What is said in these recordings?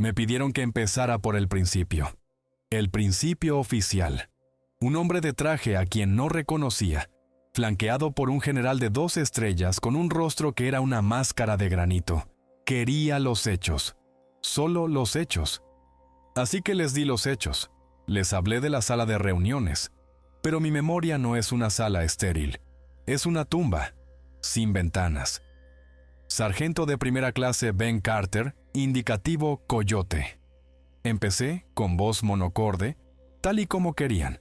Me pidieron que empezara por el principio. El principio oficial. Un hombre de traje a quien no reconocía, flanqueado por un general de 2 estrellas con un rostro que era una máscara de granito. Quería los hechos. Solo los hechos. Así que les di los hechos. Les hablé de la sala de reuniones. Pero mi memoria no es una sala estéril. Es una tumba, sin ventanas. Sargento de primera clase Ben Carter, indicativo Coyote. Empecé con voz monocorde, tal y como querían.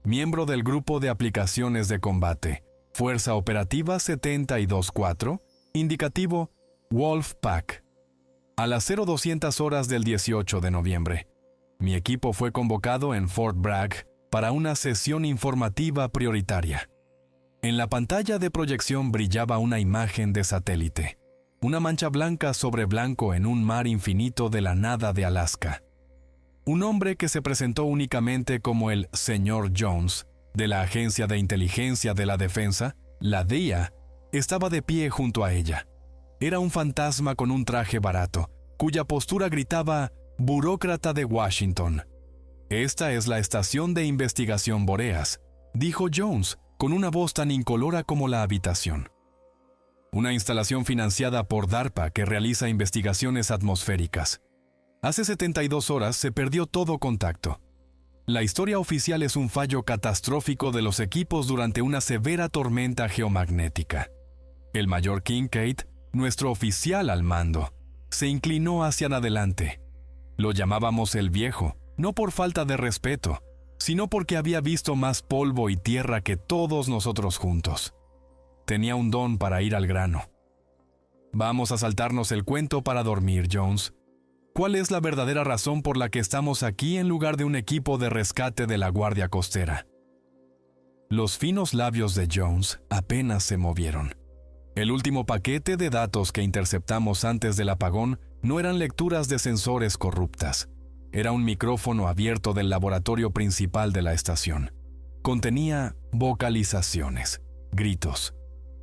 Miembro del grupo de aplicaciones de combate, Fuerza Operativa 724, indicativo Wolfpack. A las 0200 horas del 18 de noviembre, mi equipo fue convocado en Fort Bragg para una sesión informativa prioritaria. En la pantalla de proyección brillaba una imagen de satélite, una mancha blanca sobre blanco en un mar infinito de la nada de Alaska. Un hombre que se presentó únicamente como el Sr. Jones, de la Agencia de Inteligencia de la Defensa, la DIA, estaba de pie junto a ella. Era un fantasma con un traje barato, cuya postura gritaba «Burócrata de Washington». «Esta es la estación de investigación Boreas», dijo Jones, con una voz tan incolora como la habitación. Una instalación financiada por DARPA que realiza investigaciones atmosféricas. Hace 72 horas se perdió todo contacto. La historia oficial es un fallo catastrófico de los equipos durante una severa tormenta geomagnética. El mayor Kincaid, nuestro oficial al mando, se inclinó hacia adelante. Lo llamábamos el viejo, no por falta de respeto, sino porque había visto más polvo y tierra que todos nosotros juntos. Tenía un don para ir al grano. Vamos a saltarnos el cuento para dormir, Jones. ¿Cuál es la verdadera razón por la que estamos aquí en lugar de un equipo de rescate de la Guardia Costera? Los finos labios de Jones apenas se movieron. El último paquete de datos que interceptamos antes del apagón no eran lecturas de sensores corruptas. Era un micrófono abierto del laboratorio principal de la estación. Contenía vocalizaciones, gritos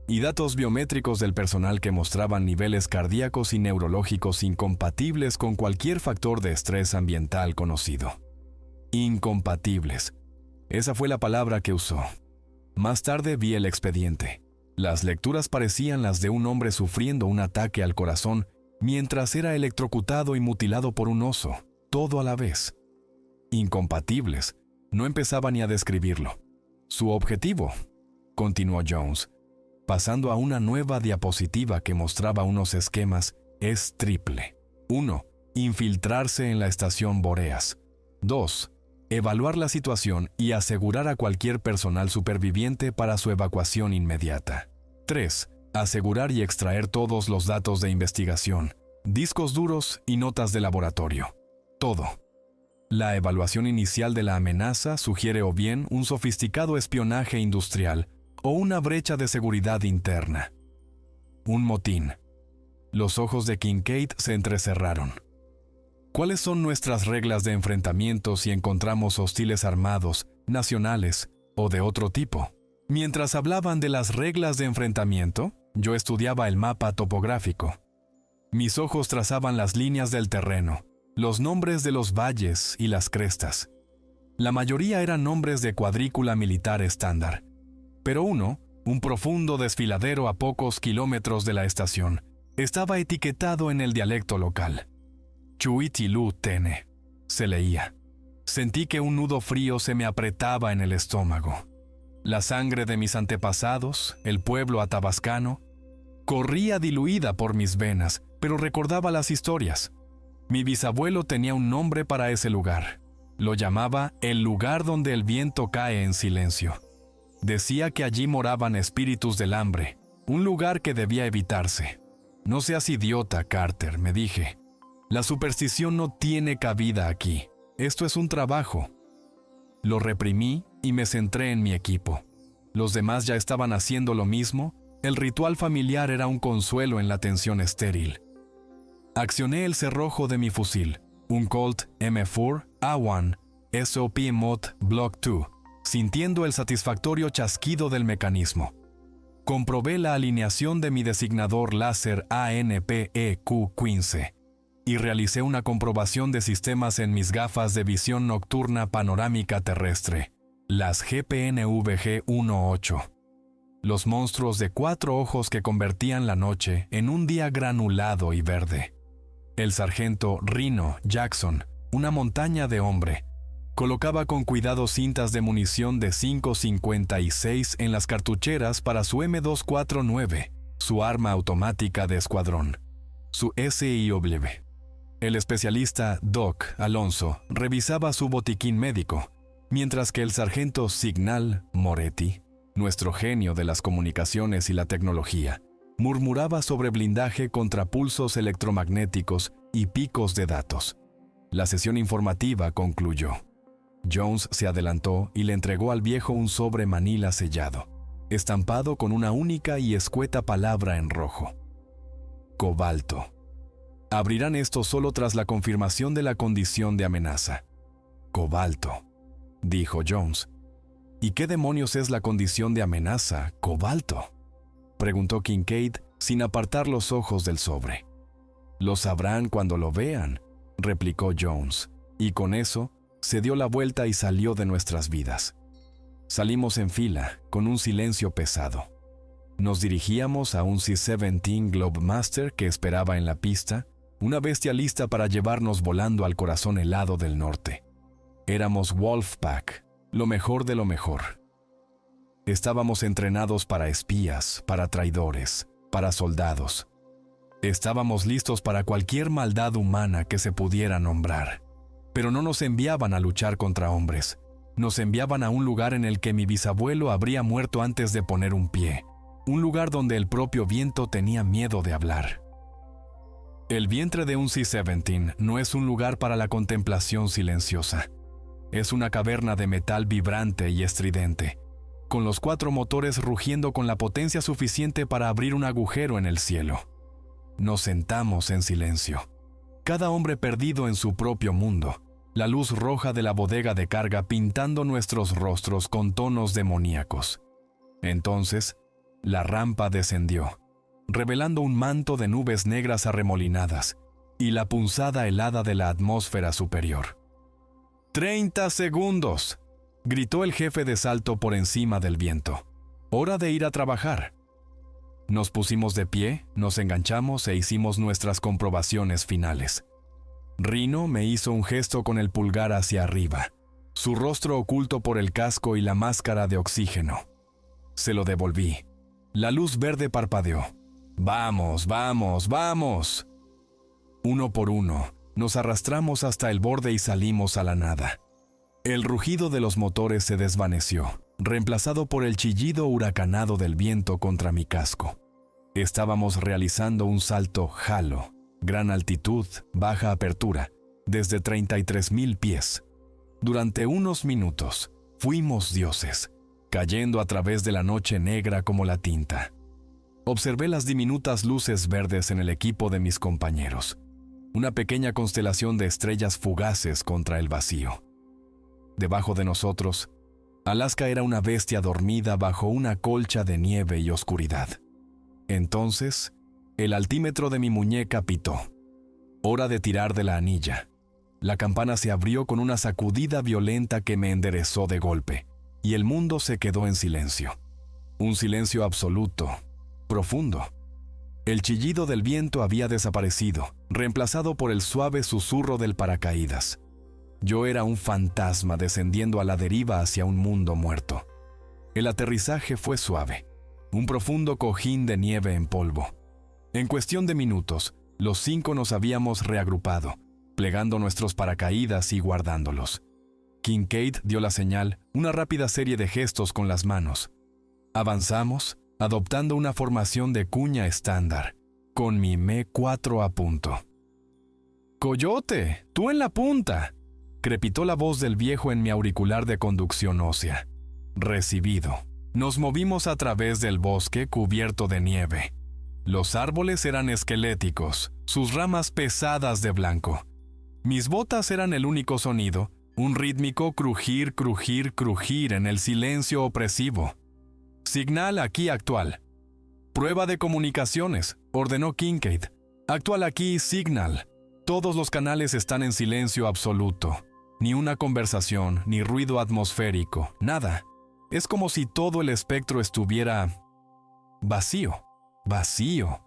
y datos biométricos del personal que mostraban niveles cardíacos y neurológicos incompatibles con cualquier factor de estrés ambiental conocido. Incompatibles. Esa fue la palabra que usó. Más tarde vi el expediente. Las lecturas parecían las de un hombre sufriendo un ataque al corazón mientras era electrocutado y mutilado por un oso, todo a la vez. Incompatibles. No empezaba ni a describirlo. Su objetivo, continuó Jones, pasando a una nueva diapositiva que mostraba unos esquemas, es triple. 1. Infiltrarse en la estación Boreas. 2. Evaluar la situación y asegurar a cualquier personal superviviente para su evacuación inmediata. 3. Asegurar y extraer todos los datos de investigación, discos duros y notas de laboratorio. Todo. La evaluación inicial de la amenaza sugiere o bien un sofisticado espionaje industrial o una brecha de seguridad interna. Un motín. Los ojos de Kincaid se entrecerraron. ¿Cuáles son nuestras reglas de enfrentamiento si encontramos hostiles armados, nacionales o de otro tipo? Mientras hablaban de las reglas de enfrentamiento, yo estudiaba el mapa topográfico. Mis ojos trazaban las líneas del terreno, los nombres de los valles y las crestas. La mayoría eran nombres de cuadrícula militar estándar. Pero uno, un profundo desfiladero a pocos kilómetros de la estación, estaba etiquetado en el dialecto local. Chuitilu Tene, se leía. Sentí que un nudo frío se me apretaba en el estómago. La sangre de mis antepasados, el pueblo atabascano, corría diluida por mis venas, pero recordaba las historias. Mi bisabuelo tenía un nombre para ese lugar. Lo llamaba el lugar donde el viento cae en silencio. Decía que allí moraban espíritus del hambre, un lugar que debía evitarse. No seas idiota, Carter, me dije. La superstición no tiene cabida aquí. Esto es un trabajo. Lo reprimí y me centré en mi equipo. Los demás ya estaban haciendo lo mismo. El ritual familiar era un consuelo en la tensión estéril. Accioné el cerrojo de mi fusil, un Colt M4 A1 SOP Mod Block 2, sintiendo el satisfactorio chasquido del mecanismo. Comprobé la alineación de mi designador láser ANPEQ-15. y realicé una comprobación de sistemas en mis gafas de visión nocturna panorámica terrestre, las GPNVG-18. Los monstruos de 4 ojos que convertían la noche en un día granulado y verde. El sargento Rhino Jackson, una montaña de hombre, colocaba con cuidado cintas de munición de 5.56 en las cartucheras para su M249, su arma automática de escuadrón, su SIW. El especialista Doc Alonso revisaba su botiquín médico, mientras que el sargento Signal Moretti, nuestro genio de las comunicaciones y la tecnología, murmuraba sobre blindaje contra pulsos electromagnéticos y picos de datos. La sesión informativa concluyó. Jones se adelantó y le entregó al viejo un sobre manila sellado, estampado con una única y escueta palabra en rojo: cobalto. Abrirán esto solo tras la confirmación de la condición de amenaza. Cobalto, dijo Jones. ¿Y qué demonios es la condición de amenaza, cobalto?, preguntó Kincaid sin apartar los ojos del sobre. Lo sabrán cuando lo vean, replicó Jones, y con eso se dio la vuelta y salió de nuestras vidas. Salimos en fila, con un silencio pesado. Nos dirigíamos a un C-17 Globemaster que esperaba en la pista, una bestia lista para llevarnos volando al corazón helado del norte. Éramos Wolfpack, lo mejor de lo mejor. Estábamos entrenados para espías, para traidores, para soldados. Estábamos listos para cualquier maldad humana que se pudiera nombrar. Pero no nos enviaban a luchar contra hombres. Nos enviaban a un lugar en el que mi bisabuelo habría muerto antes de poner un pie. Un lugar donde el propio viento tenía miedo de hablar. El vientre de un C-17 no es un lugar para la contemplación silenciosa. Es una caverna de metal vibrante y estridente, con los 4 motores rugiendo con la potencia suficiente para abrir un agujero en el cielo. Nos sentamos en silencio, cada hombre perdido en su propio mundo, la luz roja de la bodega de carga pintando nuestros rostros con tonos demoníacos. Entonces, la rampa descendió, revelando un manto de nubes negras arremolinadas y la punzada helada de la atmósfera superior. «¡30 segundos!», gritó el jefe de salto por encima del viento. «¡Hora de ir a trabajar!». Nos pusimos de pie, nos enganchamos e hicimos nuestras comprobaciones finales. Rhino me hizo un gesto con el pulgar hacia arriba, su rostro oculto por el casco y la máscara de oxígeno. Se lo devolví. La luz verde parpadeó. «¡Vamos, vamos, vamos!». Uno por uno, nos arrastramos hasta el borde y salimos a la nada. El rugido de los motores se desvaneció, reemplazado por el chillido huracanado del viento contra mi casco. Estábamos realizando un salto halo, gran altitud, baja apertura, desde 33,000 pies. Durante unos minutos, fuimos dioses, cayendo a través de la noche negra como la tinta. Observé las diminutas luces verdes en el equipo de mis compañeros, una pequeña constelación de estrellas fugaces contra el vacío. Debajo de nosotros, Alaska era una bestia dormida bajo una colcha de nieve y oscuridad. Entonces, el altímetro de mi muñeca pitó. Hora de tirar de la anilla. La campana se abrió con una sacudida violenta que me enderezó de golpe, y el mundo se quedó en silencio. Un silencio absoluto, profundo. El chillido del viento había desaparecido, reemplazado por el suave susurro del paracaídas. Yo era un fantasma descendiendo a la deriva hacia un mundo muerto. El aterrizaje fue suave, un profundo cojín de nieve en polvo. En cuestión de minutos, los 5 nos habíamos reagrupado, plegando nuestros paracaídas y guardándolos. Kincaid dio la señal, una rápida serie de gestos con las manos. Avanzamos, adoptando una formación de cuña estándar, con mi M4 a punto. «¡Coyote! ¡Tú en la punta!», crepitó la voz del viejo en mi auricular de conducción ósea. Recibido. Nos movimos a través del bosque cubierto de nieve. Los árboles eran esqueléticos, sus ramas pesadas de blanco. Mis botas eran el único sonido, un rítmico crujir, crujir, crujir en el silencio opresivo. «Signal aquí actual». «Prueba de comunicaciones», ordenó Kincaid. «Actual aquí, Signal». Todos los canales están en silencio absoluto. Ni una conversación, ni ruido atmosférico, nada. Es como si todo el espectro estuviera vacío, vacío.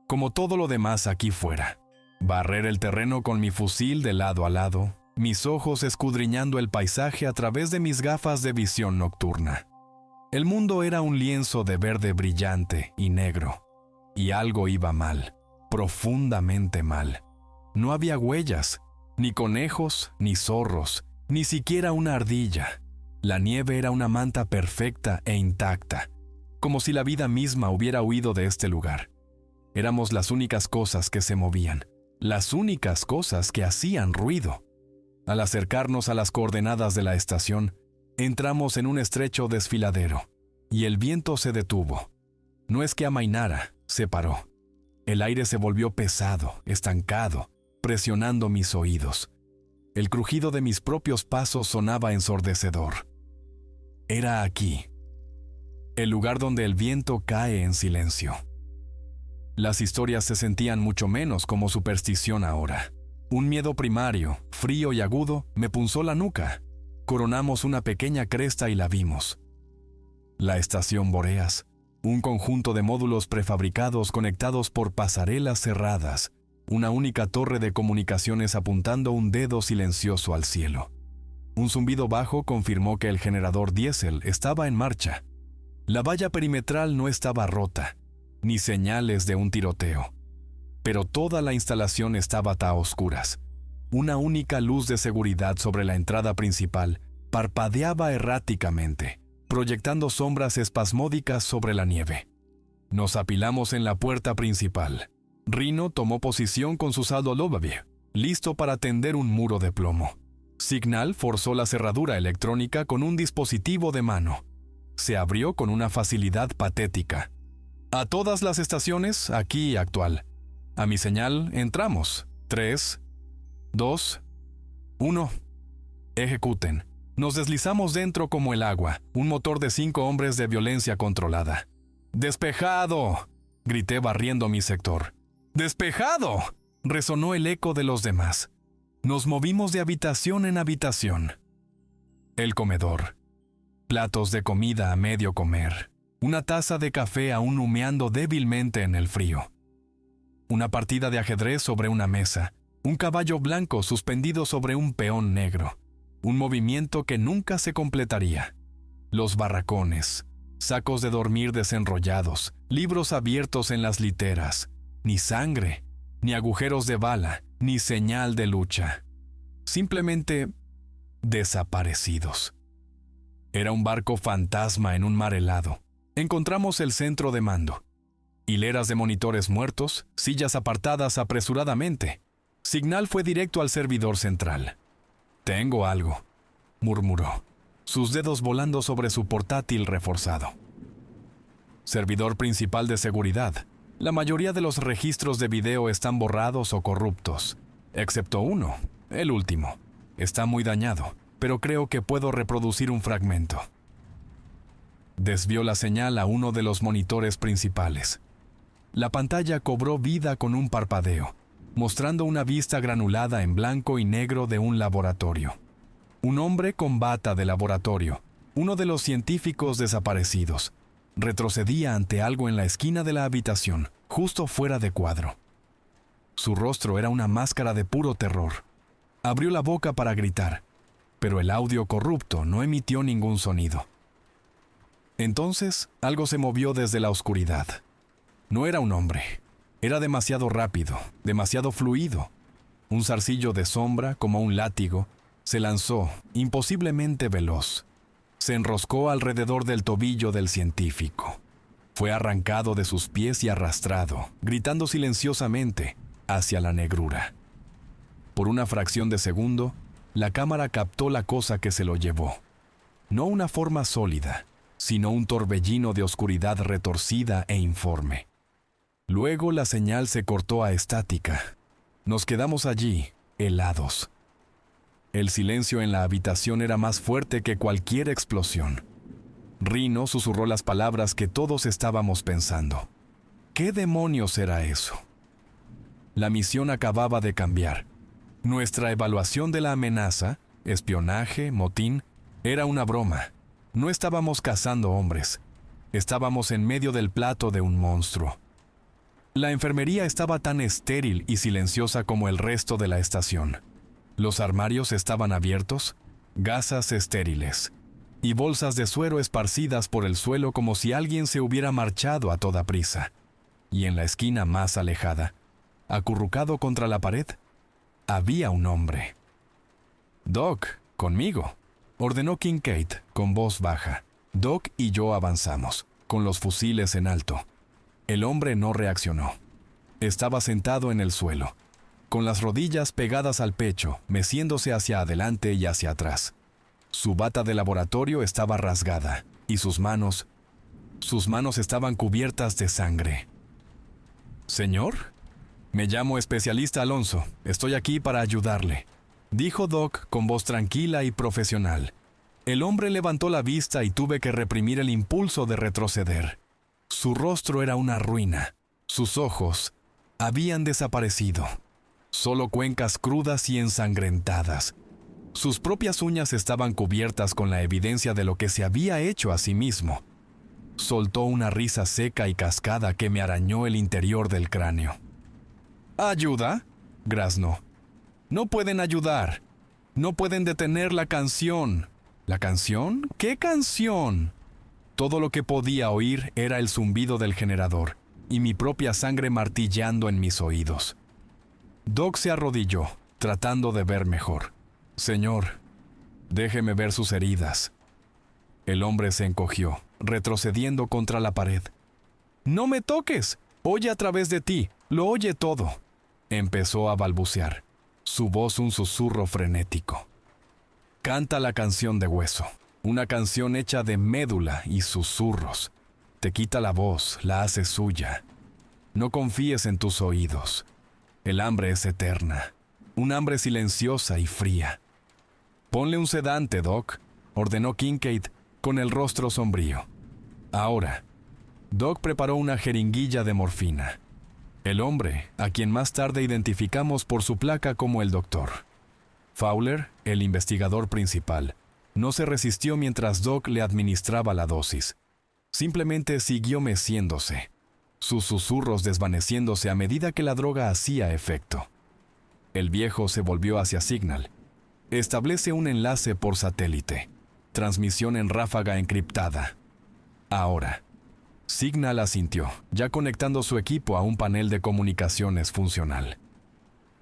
Como todo lo demás aquí fuera. Barrer el terreno con mi fusil de lado a lado, mis ojos escudriñando el paisaje a través de mis gafas de visión nocturna. El mundo era un lienzo de verde brillante y negro, y algo iba mal, profundamente mal. No había huellas, ni conejos, ni zorros, ni siquiera una ardilla. La nieve era una manta perfecta e intacta, como si la vida misma hubiera huido de este lugar. Éramos las únicas cosas que se movían, las únicas cosas que hacían ruido. Al acercarnos a las coordenadas de la estación, entramos en un estrecho desfiladero, y el viento se detuvo. No es que amainara, se paró. El aire se volvió pesado, estancado, presionando mis oídos. El crujido de mis propios pasos sonaba ensordecedor. Era aquí, el lugar donde el viento cae en silencio. Las historias se sentían mucho menos como superstición ahora. Un miedo primario, frío y agudo, me punzó la nuca. Coronamos una pequeña cresta y la vimos. La estación Boreas, un conjunto de módulos prefabricados conectados por pasarelas cerradas, una única torre de comunicaciones apuntando un dedo silencioso al cielo. Un zumbido bajo confirmó que el generador diésel estaba en marcha. La valla perimetral no estaba rota, ni señales de un tiroteo. Pero toda la instalación estaba a oscuras. Una única luz de seguridad sobre la entrada principal parpadeaba erráticamente, proyectando sombras espasmódicas sobre la nieve. Nos apilamos en la puerta principal. Rhino tomó posición con su saldo Lobavie, listo para tender un muro de plomo. Signal forzó la cerradura electrónica con un dispositivo de mano. Se abrió con una facilidad patética. A todas las estaciones, aquí y actual. A mi señal, entramos. 3, 2, 1. Ejecuten. Nos deslizamos dentro como el agua, un motor de 5 hombres de violencia controlada. ¡Despejado!, grité barriendo mi sector. ¡Despejado!, resonó el eco de los demás. Nos movimos de habitación en habitación. El comedor. Platos de comida a medio comer. Una taza de café aún humeando débilmente en el frío. Una partida de ajedrez sobre una mesa. Un caballo blanco suspendido sobre un peón negro. Un movimiento que nunca se completaría. Los barracones. Sacos de dormir desenrollados. Libros abiertos en las literas. Ni sangre, ni agujeros de bala, ni señal de lucha. Simplemente desaparecidos. Era un barco fantasma en un mar helado. Encontramos el centro de mando. Hileras de monitores muertos, sillas apartadas apresuradamente. Signal fue directo al servidor central. «Tengo algo», murmuró, sus dedos volando sobre su portátil reforzado. Servidor principal de seguridad. La mayoría de los registros de video están borrados o corruptos, excepto uno, el último. Está muy dañado, pero creo que puedo reproducir un fragmento. Desvió la señal a uno de los monitores principales. La pantalla cobró vida con un parpadeo, mostrando una vista granulada en blanco y negro de un laboratorio. Un hombre con bata de laboratorio, uno de los científicos desaparecidos, retrocedía ante algo en la esquina de la habitación, justo fuera de cuadro. Su rostro era una máscara de puro terror. Abrió la boca para gritar, pero el audio corrupto no emitió ningún sonido. Entonces, algo se movió desde la oscuridad. No era un hombre. Era demasiado rápido, demasiado fluido. Un zarcillo de sombra, como un látigo, se lanzó, imposiblemente veloz. Se enroscó alrededor del tobillo del científico. Fue arrancado de sus pies y arrastrado, gritando silenciosamente, hacia la negrura. Por una fracción de segundo, la cámara captó la cosa que se lo llevó. No una forma sólida, sino un torbellino de oscuridad retorcida e informe. Luego la señal se cortó a estática. Nos quedamos allí, helados. El silencio en la habitación era más fuerte que cualquier explosión. Rhino susurró las palabras que todos estábamos pensando. ¿Qué demonios era eso? La misión acababa de cambiar. Nuestra evaluación de la amenaza, espionaje, motín, era una broma. No estábamos cazando hombres. Estábamos en medio del plato de un monstruo. La enfermería estaba tan estéril y silenciosa como el resto de la estación. Los armarios estaban abiertos, gasas estériles, y bolsas de suero esparcidas por el suelo como si alguien se hubiera marchado a toda prisa. Y en la esquina más alejada, acurrucado contra la pared, había un hombre. «Doc, conmigo», ordenó Kincaid con voz baja. Doc y yo avanzamos, con los fusiles en alto. El hombre no reaccionó. Estaba sentado en el suelo, con las rodillas pegadas al pecho, meciéndose hacia adelante y hacia atrás. Su bata de laboratorio estaba rasgada, y sus manos estaban cubiertas de sangre. «Señor, me llamo especialista Alonso. Estoy aquí para ayudarle», dijo Doc con voz tranquila y profesional. El hombre levantó la vista y tuve que reprimir el impulso de retroceder. Su rostro era una ruina. Sus ojos habían desaparecido. Solo cuencas crudas y ensangrentadas. Sus propias uñas estaban cubiertas con la evidencia de lo que se había hecho a sí mismo. Soltó una risa seca y cascada que me arañó el interior del cráneo. «¿Ayuda?», graznó. «No pueden ayudar. No pueden detener la canción». ¿La canción? ¿Qué canción? Todo lo que podía oír era el zumbido del generador y mi propia sangre martilleando en mis oídos. Doc se arrodilló, tratando de ver mejor. «Señor, déjeme ver sus heridas». El hombre se encogió, retrocediendo contra la pared. «No me toques. Oye a través de ti. Lo oye todo». Empezó a balbucear, su voz un susurro frenético. «Canta la canción de hueso, una canción hecha de médula y susurros. Te quita la voz, la hace suya. No confíes en tus oídos. El hambre es eterna, un hambre silenciosa y fría». «Ponle un sedante, Doc», ordenó Kincaid con el rostro sombrío. «Ahora». Doc preparó una jeringuilla de morfina. El hombre, a quien más tarde identificamos por su placa como el doctor. Fowler, el investigador principal, no se resistió mientras Doc le administraba la dosis. Simplemente siguió meciéndose, sus susurros desvaneciéndose a medida que la droga hacía efecto. El viejo se volvió hacia Signal. «Establece un enlace por satélite. Transmisión en ráfaga encriptada. Ahora». Signal asintió, ya conectando su equipo a un panel de comunicaciones funcional.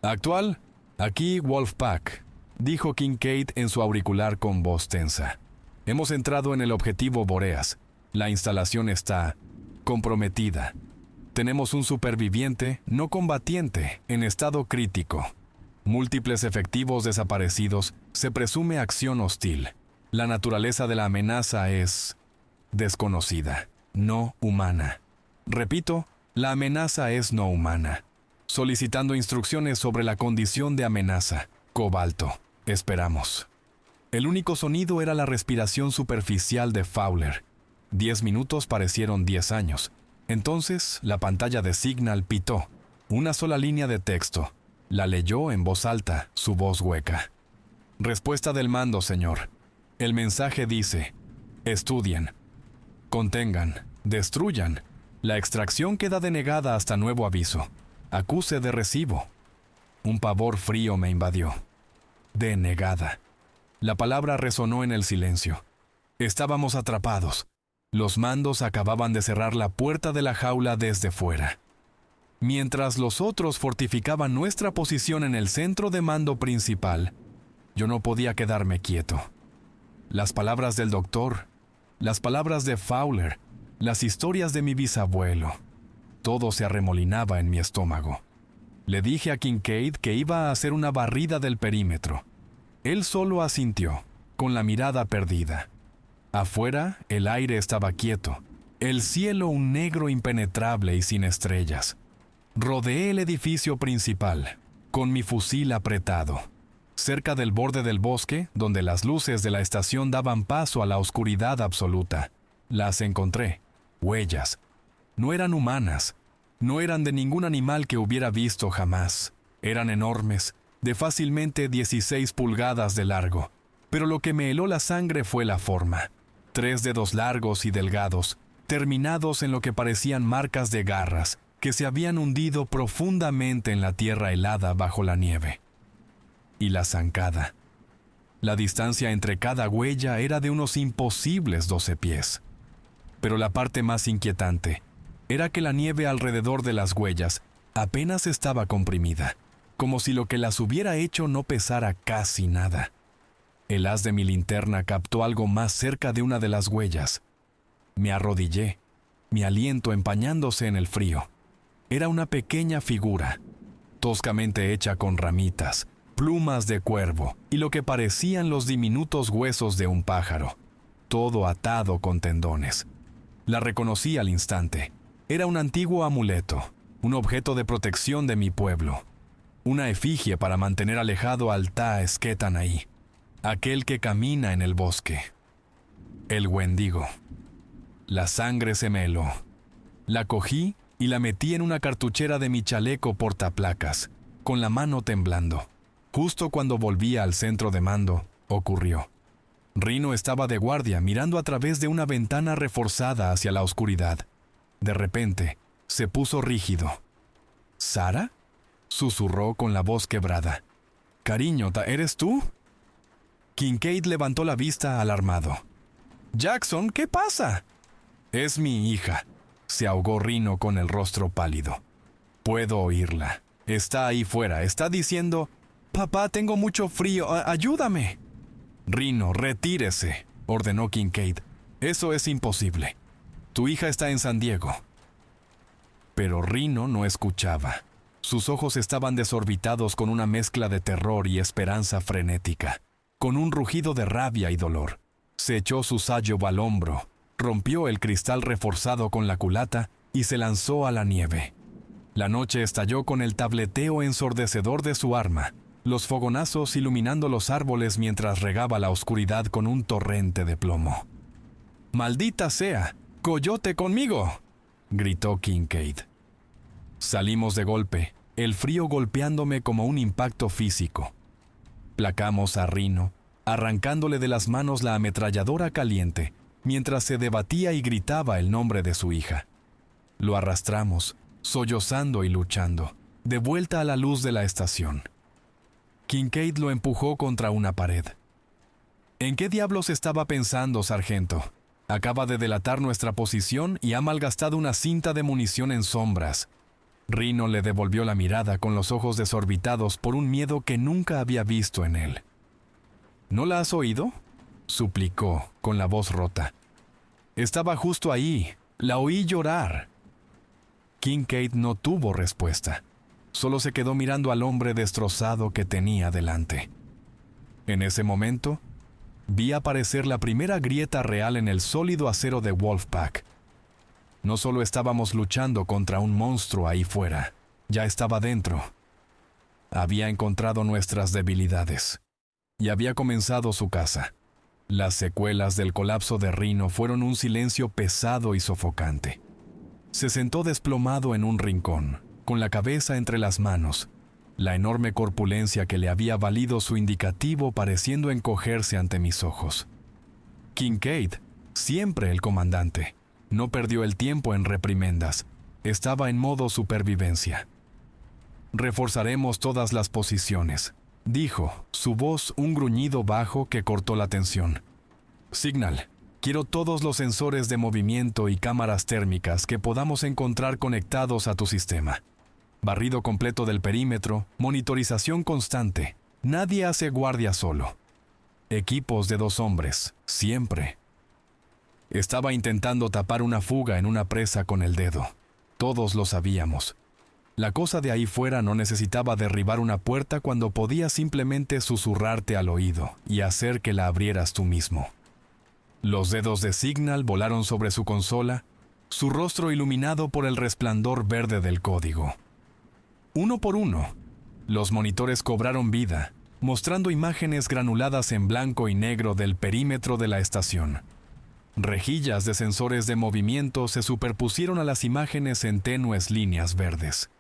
«Actual, aquí Wolfpack», dijo Kincaid en su auricular con voz tensa. «Hemos entrado en el objetivo Boreas. La instalación está comprometida. Tenemos un superviviente no combatiente en estado crítico. Múltiples efectivos desaparecidos. Se presume acción hostil. La naturaleza de la amenaza es desconocida. No humana. Repito, la amenaza es no humana. Solicitando instrucciones sobre la condición de amenaza. Cobalto. Esperamos». El único sonido era la respiración superficial de Fowler. 10 minutos parecieron 10 años. Entonces, la pantalla de Signal pitó. Una sola línea de texto. La leyó en voz alta, su voz hueca. «Respuesta del mando, señor. El mensaje dice: estudien, contengan, destruyan. La extracción queda denegada hasta nuevo aviso. Acuse de recibo». Un pavor frío me invadió. Denegada. La palabra resonó en el silencio. Estábamos atrapados. Los mandos acababan de cerrar la puerta de la jaula desde fuera. Mientras los otros fortificaban nuestra posición en el centro de mando principal, yo no podía quedarme quieto. Las palabras del doctor, las palabras de Fowler, las historias de mi bisabuelo, todo se arremolinaba en mi estómago. Le dije a Kincaid que iba a hacer una barrida del perímetro. Él solo asintió, con la mirada perdida. Afuera, el aire estaba quieto, el cielo un negro impenetrable y sin estrellas. Rodeé el edificio principal, con mi fusil apretado. Cerca del borde del bosque, donde las luces de la estación daban paso a la oscuridad absoluta, las encontré. Huellas. No eran humanas. No eran de ningún animal que hubiera visto jamás. Eran enormes, de fácilmente 16 pulgadas de largo. Pero lo que me heló la sangre fue la forma. 3 dedos largos y delgados, terminados en lo que parecían marcas de garras, que se habían hundido profundamente en la tierra helada bajo la nieve. Y la zancada. La distancia entre cada huella era de unos imposibles 12 pies. Pero la parte más inquietante era que la nieve alrededor de las huellas apenas estaba comprimida, como si lo que las hubiera hecho no pesara casi nada. El haz de mi linterna captó algo más cerca de una de las huellas. Me arrodillé, mi aliento empañándose en el frío. Era una pequeña figura, toscamente hecha con ramitas, plumas de cuervo y lo que parecían los diminutos huesos de un pájaro, todo atado con tendones. La reconocí al instante. Era un antiguo amuleto, un objeto de protección de mi pueblo, una efigie para mantener alejado al Ta-Esquetanahí, aquel que camina en el bosque. El Wendigo. La sangre se me heló. La cogí y la metí en una cartuchera de mi chaleco portaplacas, con la mano temblando. Justo cuando volvía al centro de mando, ocurrió. Rino estaba de guardia mirando a través de una ventana reforzada hacia la oscuridad. De repente, se puso rígido. ¿Sara?, susurró con la voz quebrada. «Cariño, ¿eres tú?» Kincaid levantó la vista alarmado. «Jackson, ¿qué pasa?» «Es mi hija», se ahogó Rino con el rostro pálido. «Puedo oírla. Está ahí fuera. Está diciendo, papá, tengo mucho frío. Ayúdame». «Rino, retírese», ordenó Kincaid. «Eso es imposible. Tu hija está en San Diego». Pero Rino no escuchaba. Sus ojos estaban desorbitados con una mezcla de terror y esperanza frenética. Con un rugido de rabia y dolor, se echó su sayo al hombro, rompió el cristal reforzado con la culata y se lanzó a la nieve. La noche estalló con el tableteo ensordecedor de su arma, los fogonazos iluminando los árboles mientras regaba la oscuridad con un torrente de plomo. «¡Maldita sea! ¡Coyote conmigo!», gritó Kincaid. Salimos de golpe, el frío golpeándome como un impacto físico. Placamos a Rino, arrancándole de las manos la ametralladora caliente, mientras se debatía y gritaba el nombre de su hija. Lo arrastramos, sollozando y luchando, de vuelta a la luz de la estación. Kincaid lo empujó contra una pared. ¿En qué diablos estaba pensando, sargento? Acaba de delatar nuestra posición y ha malgastado una cinta de munición en sombras. Rino le devolvió la mirada con los ojos desorbitados por un miedo que nunca había visto en él. ¿No la has oído?, suplicó, con la voz rota. Estaba justo ahí. La oí llorar. Kincaid no tuvo respuesta. Solo se quedó mirando al hombre destrozado que tenía delante. En ese momento, vi aparecer la primera grieta real en el sólido acero de Wolfpack. No solo estábamos luchando contra un monstruo ahí fuera, ya estaba dentro. Había encontrado nuestras debilidades y había comenzado su caza. Las secuelas del colapso de Rino fueron un silencio pesado y sofocante. Se sentó desplomado en un rincón, con la cabeza entre las manos, la enorme corpulencia que le había valido su indicativo pareciendo encogerse ante mis ojos. Kincaid, siempre el comandante, no perdió el tiempo en reprimendas. Estaba en modo supervivencia. «Reforzaremos todas las posiciones», dijo, su voz un gruñido bajo que cortó la tensión. «Signal, quiero todos los sensores de movimiento y cámaras térmicas que podamos encontrar conectados a tu sistema. Barrido completo del perímetro, monitorización constante. Nadie hace guardia solo. Equipos de 2 hombres, siempre». Estaba intentando tapar una fuga en una presa con el dedo. Todos lo sabíamos. La cosa de ahí fuera no necesitaba derribar una puerta cuando podía simplemente susurrarte al oído y hacer que la abrieras tú mismo. Los dedos de Signal volaron sobre su consola, su rostro iluminado por el resplandor verde del código. Uno por uno, los monitores cobraron vida, mostrando imágenes granuladas en blanco y negro del perímetro de la estación. Rejillas de sensores de movimiento se superpusieron a las imágenes en tenues líneas verdes.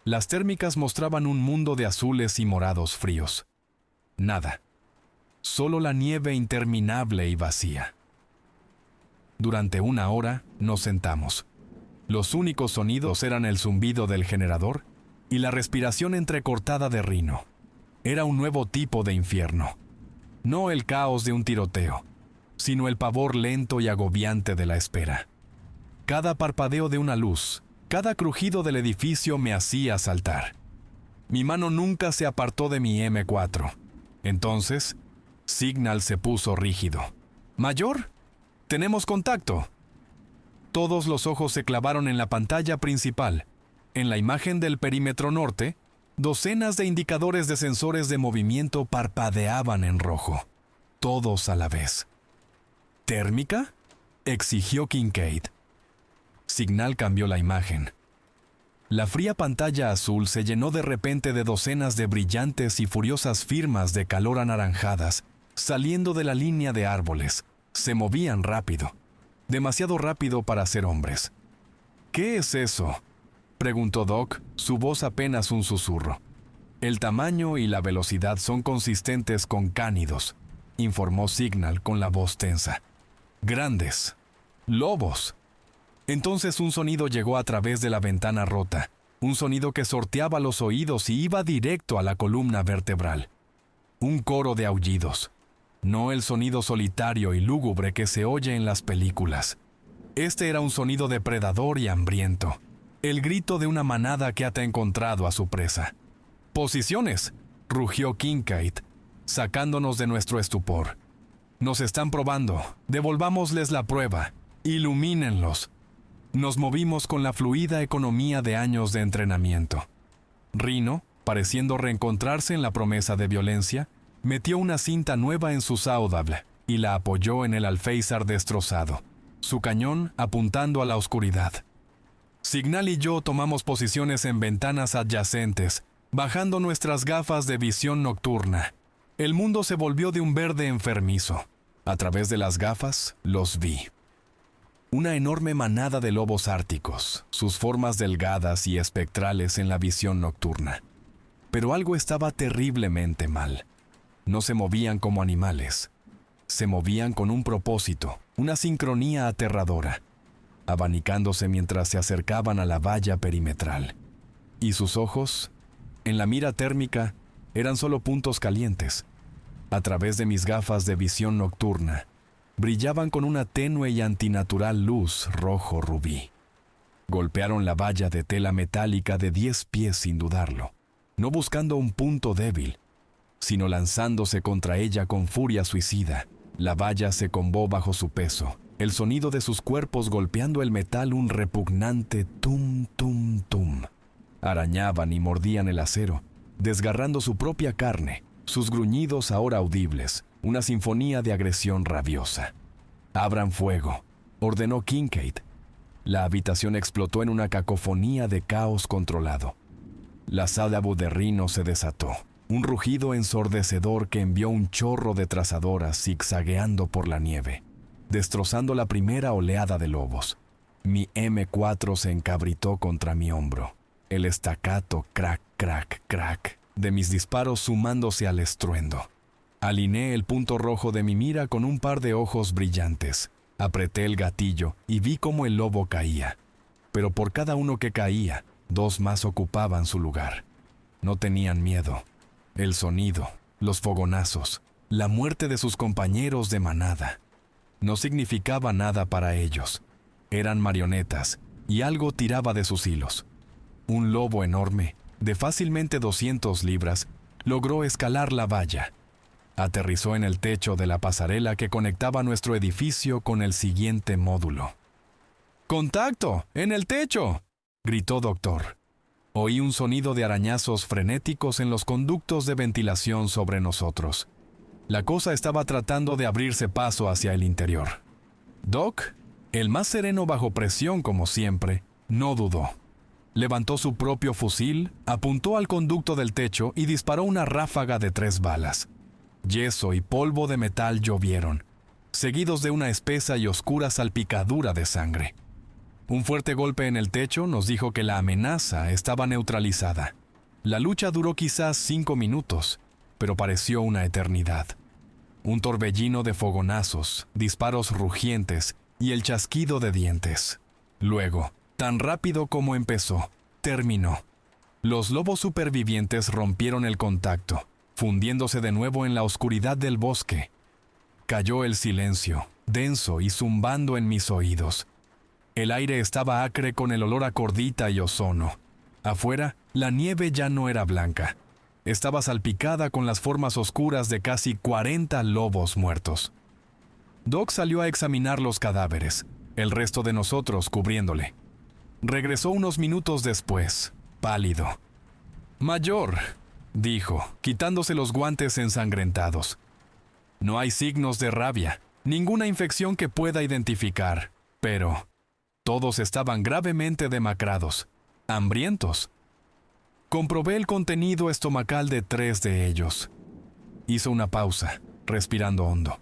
Las térmicas mostraban un mundo de azules y morados fríos. Nada. Solo la nieve interminable y vacía. Durante 1 hora nos sentamos. Los únicos sonidos eran el zumbido del generador y la respiración entrecortada de Rhino. Era un nuevo tipo de infierno. No el caos de un tiroteo, sino el pavor lento y agobiante de la espera. Cada parpadeo de una luz, cada crujido del edificio me hacía saltar. Mi mano nunca se apartó de mi M4. Entonces, Signal se puso rígido. «¿Mayor? Tenemos contacto». Todos los ojos se clavaron en la pantalla principal. En la imagen del perímetro norte, docenas de indicadores de sensores de movimiento parpadeaban en rojo. Todos a la vez. «¿Térmica?», exigió Kincaid. Signal cambió la imagen. La fría pantalla azul se llenó de repente de docenas de brillantes y furiosas firmas de calor anaranjadas, saliendo de la línea de árboles. Se movían rápido. Demasiado rápido para ser hombres. «¿Qué es eso?», preguntó Doc, su voz apenas un susurro. «El tamaño y la velocidad son consistentes con cánidos», informó Signal con la voz tensa. «Grandes. Lobos». Entonces un sonido llegó a través de la ventana rota, un sonido que sorteaba los oídos y iba directo a la columna vertebral. Un coro de aullidos. No el sonido solitario y lúgubre que se oye en las películas. Este era un sonido depredador y hambriento. El grito de una manada que ha encontrado a su presa. «¡Posiciones!», rugió Kincaid, sacándonos de nuestro estupor. «Nos están probando. Devolvámosles la prueba. Ilumínenlos». Nos movimos con la fluida economía de años de entrenamiento. Rhino, pareciendo reencontrarse en la promesa de violencia, metió una cinta nueva en su Saudable y la apoyó en el alféizar destrozado, su cañón apuntando a la oscuridad. Signal y yo tomamos posiciones en ventanas adyacentes, bajando nuestras gafas de visión nocturna. El mundo se volvió de un verde enfermizo. A través de las gafas, los vi. Una enorme manada de lobos árticos, sus formas delgadas y espectrales en la visión nocturna. Pero algo estaba terriblemente mal. No se movían como animales. Se movían con un propósito, una sincronía aterradora, abanicándose mientras se acercaban a la valla perimetral. Y sus ojos, en la mira térmica, eran solo puntos calientes. A través de mis gafas de visión nocturna, brillaban con una tenue y antinatural luz rojo rubí. Golpearon la valla de tela metálica de 10 pies sin dudarlo, no buscando un punto débil, sino lanzándose contra ella con furia suicida. La valla se combó bajo su peso, el sonido de sus cuerpos golpeando el metal un repugnante tum, tum, tum. Arañaban y mordían el acero, desgarrando su propia carne, sus gruñidos ahora audibles, una sinfonía de agresión rabiosa. «Abran fuego», ordenó Kincaid. La habitación explotó en una cacofonía de caos controlado. La Saudable de Rhino se desató, un rugido ensordecedor que envió un chorro de trazadoras zigzagueando por la nieve, destrozando la primera oleada de lobos. Mi M4 se encabritó contra mi hombro, el estacato crack, crack, crack de mis disparos sumándose al estruendo. Alineé el punto rojo de mi mira con un par de ojos brillantes. Apreté el gatillo y vi cómo el lobo caía. Pero por cada uno que caía, 2 más ocupaban su lugar. No tenían miedo. El sonido, los fogonazos, la muerte de sus compañeros de manada. No significaba nada para ellos. Eran marionetas y algo tiraba de sus hilos. Un lobo enorme, de fácilmente 200 libras, logró escalar la valla. Aterrizó en el techo de la pasarela que conectaba nuestro edificio con el siguiente módulo. «¡Contacto! ¡En el techo!», gritó Doctor. Oí un sonido de arañazos frenéticos en los conductos de ventilación sobre nosotros. La cosa estaba tratando de abrirse paso hacia el interior. Doc, el más sereno bajo presión como siempre, no dudó. Levantó su propio fusil, apuntó al conducto del techo y disparó una ráfaga de 3 balas. Yeso y polvo de metal llovieron. seguidos de una espesa y oscura salpicadura de sangre. Un fuerte golpe en el techo nos dijo que la amenaza estaba neutralizada. La lucha duró quizás 5 minutos, pero pareció una eternidad. Un torbellino de fogonazos, disparos rugientes y el chasquido de dientes. Luego, tan rápido como empezó, terminó. Los lobos supervivientes rompieron el contacto, fundiéndose de nuevo en la oscuridad del bosque. Cayó el silencio, denso y zumbando en mis oídos. El aire estaba acre con el olor a cordita y ozono. Afuera, la nieve ya no era blanca. Estaba salpicada con las formas oscuras de casi 40 lobos muertos. Doc salió a examinar los cadáveres, el resto de nosotros cubriéndole. Regresó unos minutos después, pálido. «Mayor», dijo, quitándose los guantes ensangrentados. «No hay signos de rabia, ninguna infección que pueda identificar, pero todos estaban gravemente demacrados, hambrientos». Comprobé el contenido estomacal de 3 de ellos. Hizo una pausa, respirando hondo.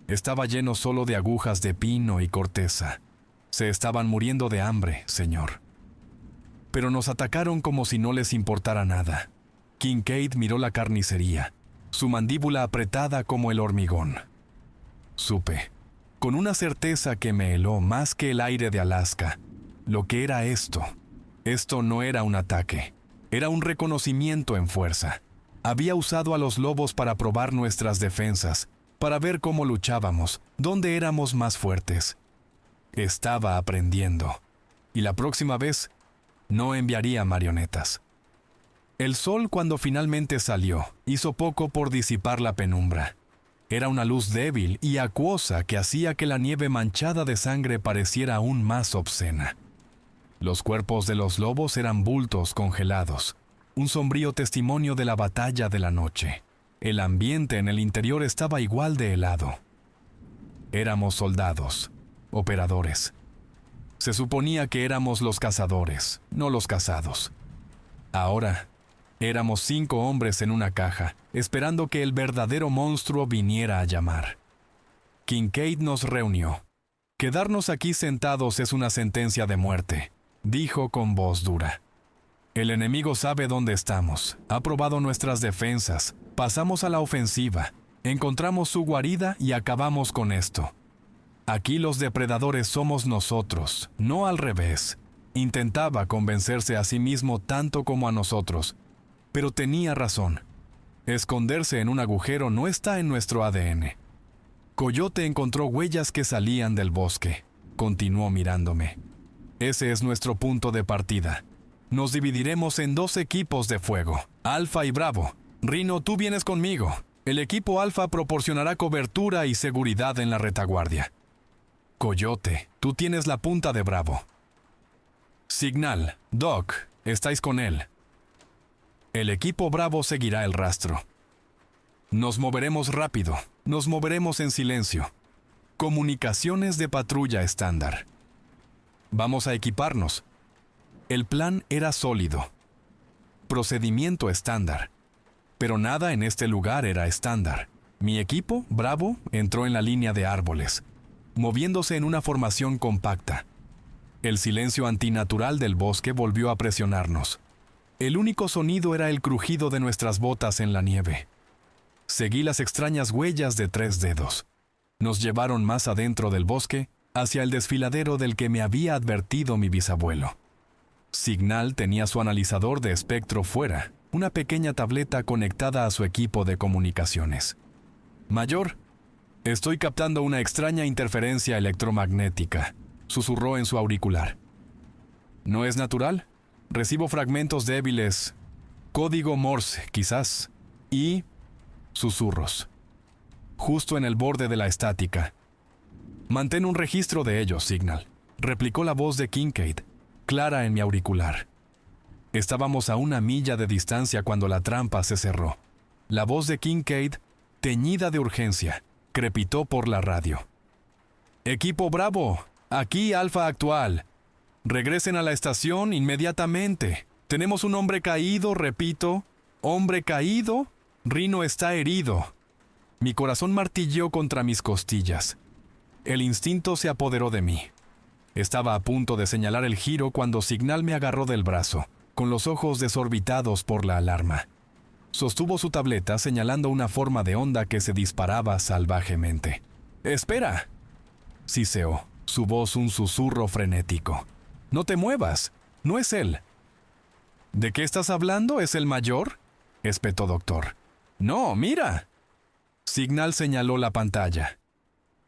Estaba lleno solo de agujas de pino y corteza. Se estaban muriendo de hambre, señor. Pero nos atacaron como si no les importara nada. Kincaid miró la carnicería, su mandíbula apretada como el hormigón. Supe, con una certeza que me heló más que el aire de Alaska, lo que era esto. Esto no era un ataque. Era un reconocimiento en fuerza. Había usado a los lobos para probar nuestras defensas, para ver cómo luchábamos, dónde éramos más fuertes. Estaba aprendiendo. Y la próxima vez, no enviaría marionetas. El sol, cuando finalmente salió, hizo poco por disipar la penumbra. Era una luz débil y acuosa que hacía que la nieve manchada de sangre pareciera aún más obscena. Los cuerpos de los lobos eran bultos congelados, un sombrío testimonio de la batalla de la noche. El ambiente en el interior estaba igual de helado. Éramos soldados, operadores. Se suponía que éramos los cazadores, no los cazados. Ahora, éramos 5 hombres en una caja, esperando que el verdadero monstruo viniera a llamar. Kincaid nos reunió. «Quedarnos aquí sentados es una sentencia de muerte», dijo con voz dura. «El enemigo sabe dónde estamos, ha probado nuestras defensas, pasamos a la ofensiva, encontramos su guarida y acabamos con esto. Aquí los depredadores somos nosotros, no al revés». Intentaba convencerse a sí mismo tanto como a nosotros, pero tenía razón. Esconderse en un agujero no está en nuestro ADN. Coyote encontró huellas que salían del bosque. Continuó mirándome. Ese es nuestro punto de partida. Nos dividiremos en 2 equipos de fuego, Alfa y Bravo. Rhino, tú vienes conmigo. El equipo Alfa proporcionará cobertura y seguridad en la retaguardia. Coyote, tú tienes la punta de Bravo. Signal, Doc, estáis con él. El equipo Bravo seguirá el rastro. Nos moveremos rápido, nos moveremos en silencio. Comunicaciones de patrulla estándar. Vamos a equiparnos. El plan era sólido. Procedimiento estándar. Pero nada en este lugar era estándar. Mi equipo, Bravo, entró en la línea de árboles, moviéndose en una formación compacta. El silencio antinatural del bosque volvió a presionarnos. El único sonido era el crujido de nuestras botas en la nieve. Seguí las extrañas huellas de 3 dedos. Nos llevaron más adentro del bosque, hacia el desfiladero del que me había advertido mi bisabuelo. Signal tenía su analizador de espectro fuera, una pequeña tableta conectada a su equipo de comunicaciones. «Mayor, estoy captando una extraña interferencia electromagnética», susurró en su auricular. «¿No es natural? Recibo fragmentos débiles, código Morse, quizás, y susurros, justo en el borde de la estática. Mantén un registro de ellos, Signal», replicó la voz de Kincaid, clara en mi auricular. Estábamos a 1 milla de distancia cuando la trampa se cerró. La voz de Kincaid, teñida de urgencia, crepitó por la radio. «Equipo Bravo, aquí Alfa Actual. Regresen a la estación inmediatamente. Tenemos un hombre caído, repito. Hombre caído. Rhino está herido». Mi corazón martilleó contra mis costillas. El instinto se apoderó de mí. Estaba a punto de señalar el giro cuando Signal me agarró del brazo, con los ojos desorbitados por la alarma. Sostuvo su tableta señalando una forma de onda que se disparaba salvajemente. ¡Espera!, siseó, su voz un susurro frenético. ¡No te muevas! ¡No es él! ¿De qué estás hablando? ¿Es el mayor?, espetó Doctor. ¡No, mira! Signal señaló la pantalla.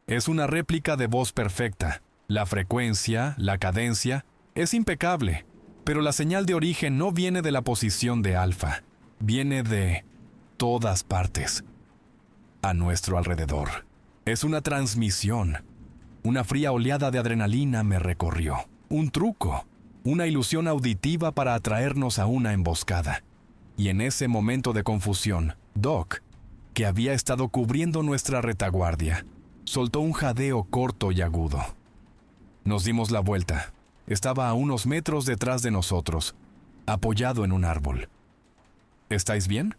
Es una réplica de voz perfecta. La frecuencia, la cadencia, es impecable, pero la señal de origen no viene de la posición de alfa. Viene de todas partes, a nuestro alrededor. Es una transmisión. Una fría oleada de adrenalina me recorrió. Un truco, una ilusión auditiva para atraernos a una emboscada. Y en ese momento de confusión, Doc, que había estado cubriendo nuestra retaguardia, soltó un jadeo corto y agudo. Nos dimos la vuelta. Estaba a unos metros detrás de nosotros, apoyado en un árbol. ¿Estáis bien?,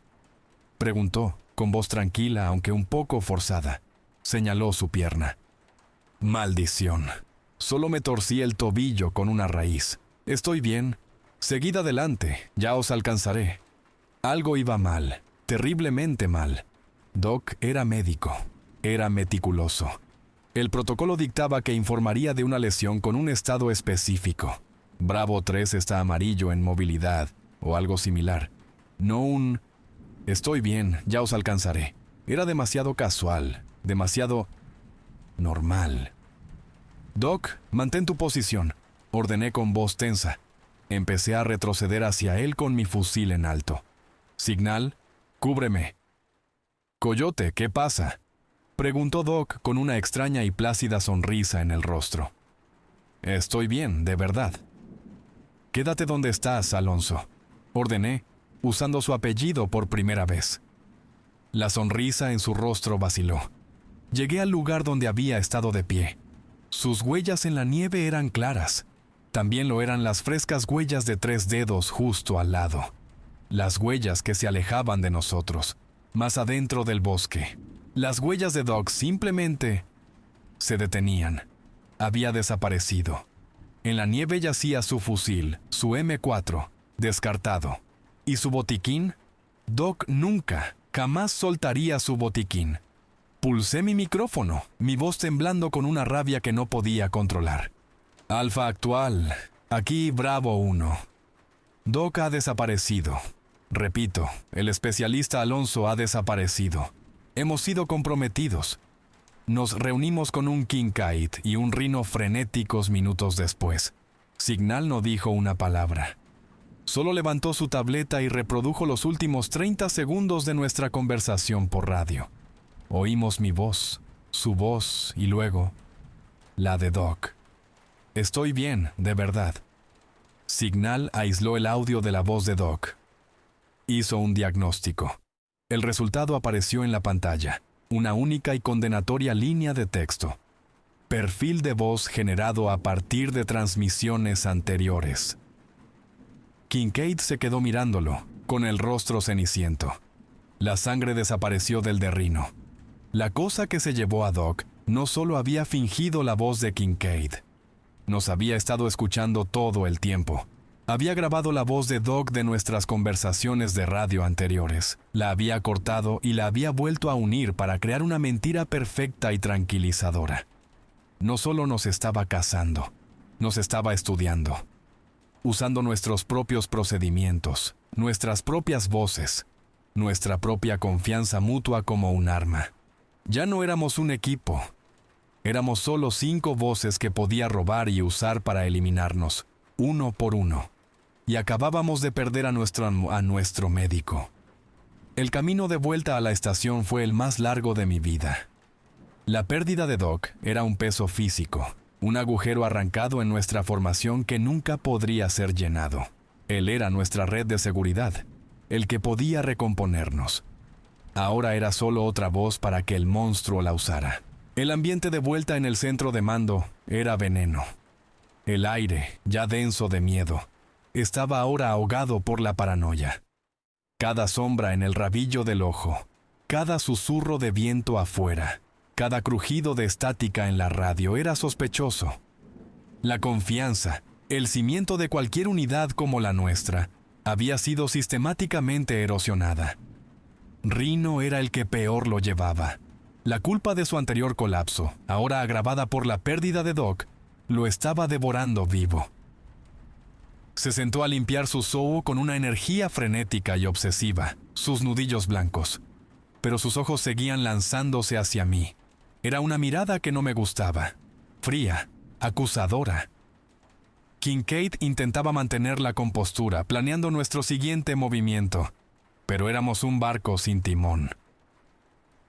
preguntó, con voz tranquila aunque un poco forzada. Señaló su pierna. Maldición. Solo me torcí el tobillo con una raíz. Estoy bien. Seguid adelante, ya os alcanzaré. Algo iba mal, terriblemente mal. Doc era médico, era meticuloso. El protocolo dictaba que informaría de una lesión con un estado específico. Bravo 3 está amarillo en movilidad, o algo similar. No un «estoy bien, ya os alcanzaré». Era demasiado casual, demasiado normal. «Doc, mantén tu posición», ordené con voz tensa. Empecé a retroceder hacia él con mi fusil en alto. «Signal, cúbreme». «Coyote, ¿qué pasa?», preguntó Doc con una extraña y plácida sonrisa en el rostro. «Estoy bien, de verdad». «Quédate donde estás, Alonso», ordené, usando su apellido por primera vez. La sonrisa en su rostro vaciló. Llegué al lugar donde había estado de pie. Sus huellas en la nieve eran claras. También lo eran las frescas huellas de 3 dedos justo al lado. Las huellas que se alejaban de nosotros, más adentro del bosque. Las huellas de Doc simplemente se detenían. Había desaparecido. En la nieve yacía su fusil, su M4, descartado. ¿Y su botiquín? Doc nunca, jamás soltaría su botiquín. Pulsé mi micrófono, mi voz temblando con una rabia que no podía controlar. Alfa actual, aquí Bravo 1. Doc ha desaparecido. Repito, el especialista Alonso ha desaparecido. Hemos sido comprometidos. Nos reunimos con un Kincaid y un Rhino frenéticos minutos después. Signal no dijo una palabra. Solo levantó su tableta y reprodujo los últimos 30 segundos de nuestra conversación por radio. Oímos mi voz, su voz y luego la de Doc. Estoy bien, de verdad. Signal aisló el audio de la voz de Doc. Hizo un diagnóstico. El resultado apareció en la pantalla, una única y condenatoria línea de texto. Perfil de voz generado a partir de transmisiones anteriores. Kincaid se quedó mirándolo, con el rostro ceniciento. La sangre desapareció del de Rhino. La cosa que se llevó a Doc no solo había fingido la voz de Kincaid. Nos había estado escuchando todo el tiempo. Había grabado la voz de Doc de nuestras conversaciones de radio anteriores. La había cortado y la había vuelto a unir para crear una mentira perfecta y tranquilizadora. No solo nos estaba cazando, nos estaba estudiando. Usando nuestros propios procedimientos, nuestras propias voces, nuestra propia confianza mutua como un arma. Ya no éramos un equipo. Éramos solo 5 voces que podía robar y usar para eliminarnos, uno por uno. Y acabábamos de perder a nuestro médico. El camino de vuelta a la estación fue el más largo de mi vida. La pérdida de Doc era un peso físico. Un agujero arrancado en nuestra formación que nunca podría ser llenado. Él era nuestra red de seguridad, el que podía recomponernos. Ahora era solo otra voz para que el monstruo la usara. El ambiente de vuelta en el centro de mando era veneno. El aire, ya denso de miedo, estaba ahora ahogado por la paranoia. Cada sombra en el rabillo del ojo, Cada susurro de viento afuera, cada crujido de estática en la radio era sospechoso. La confianza, el cimiento de cualquier unidad como la nuestra, había sido sistemáticamente erosionada. Rhino era el que peor lo llevaba. La culpa de su anterior colapso, ahora agravada por la pérdida de Doc, lo estaba devorando vivo. Se sentó a limpiar su Zou con una energía frenética y obsesiva, sus nudillos blancos. Pero sus ojos seguían lanzándose hacia mí. Era una mirada que no me gustaba, fría, acusadora. Kincaid intentaba mantener la compostura, planeando nuestro siguiente movimiento, pero éramos un barco sin timón.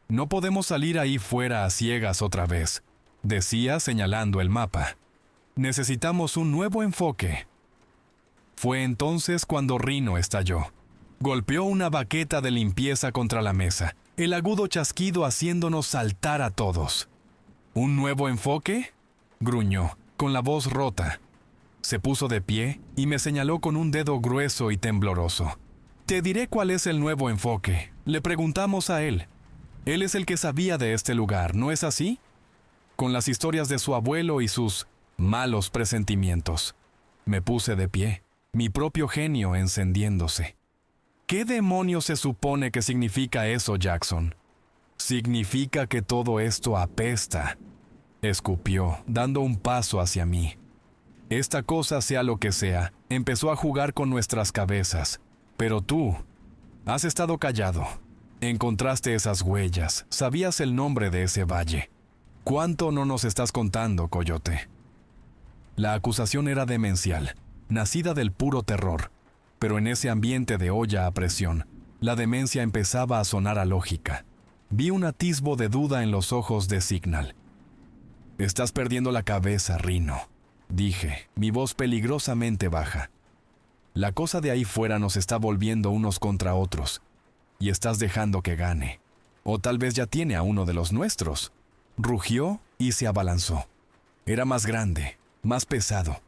No podemos salir ahí fuera a ciegas otra vez, decía señalando el mapa. Necesitamos un nuevo enfoque. Fue entonces cuando Rhino estalló. Golpeó una baqueta de limpieza contra la mesa, el agudo chasquido haciéndonos saltar a todos. ¿Un nuevo enfoque?, gruñó, con la voz rota. Se puso de pie y me señaló con un dedo grueso y tembloroso. «Te diré cuál es el nuevo enfoque», le preguntamos a él. Él es el que sabía de este lugar, ¿no es así? Con las historias de su abuelo y sus malos presentimientos. Me puse de pie, mi propio genio encendiéndose. ¿Qué demonios se supone que significa eso, Jackson? Significa que todo esto apesta, escupió, dando un paso hacia mí. Esta cosa, sea lo que sea, empezó a jugar con nuestras cabezas. Pero tú, has estado callado. Encontraste esas huellas, sabías el nombre de ese valle. ¿Cuánto no nos estás contando, Coyote? La acusación era demencial, nacida del puro terror. Pero en ese ambiente de olla a presión, la demencia empezaba a sonar a lógica. Vi un atisbo de duda en los ojos de Signal. «Estás perdiendo la cabeza, Rhino», dije, mi voz peligrosamente baja. «La cosa de ahí fuera nos está volviendo unos contra otros, y estás dejando que gane. O tal vez ya tiene a uno de los nuestros». Rugió y se abalanzó. Era más grande, más pesado,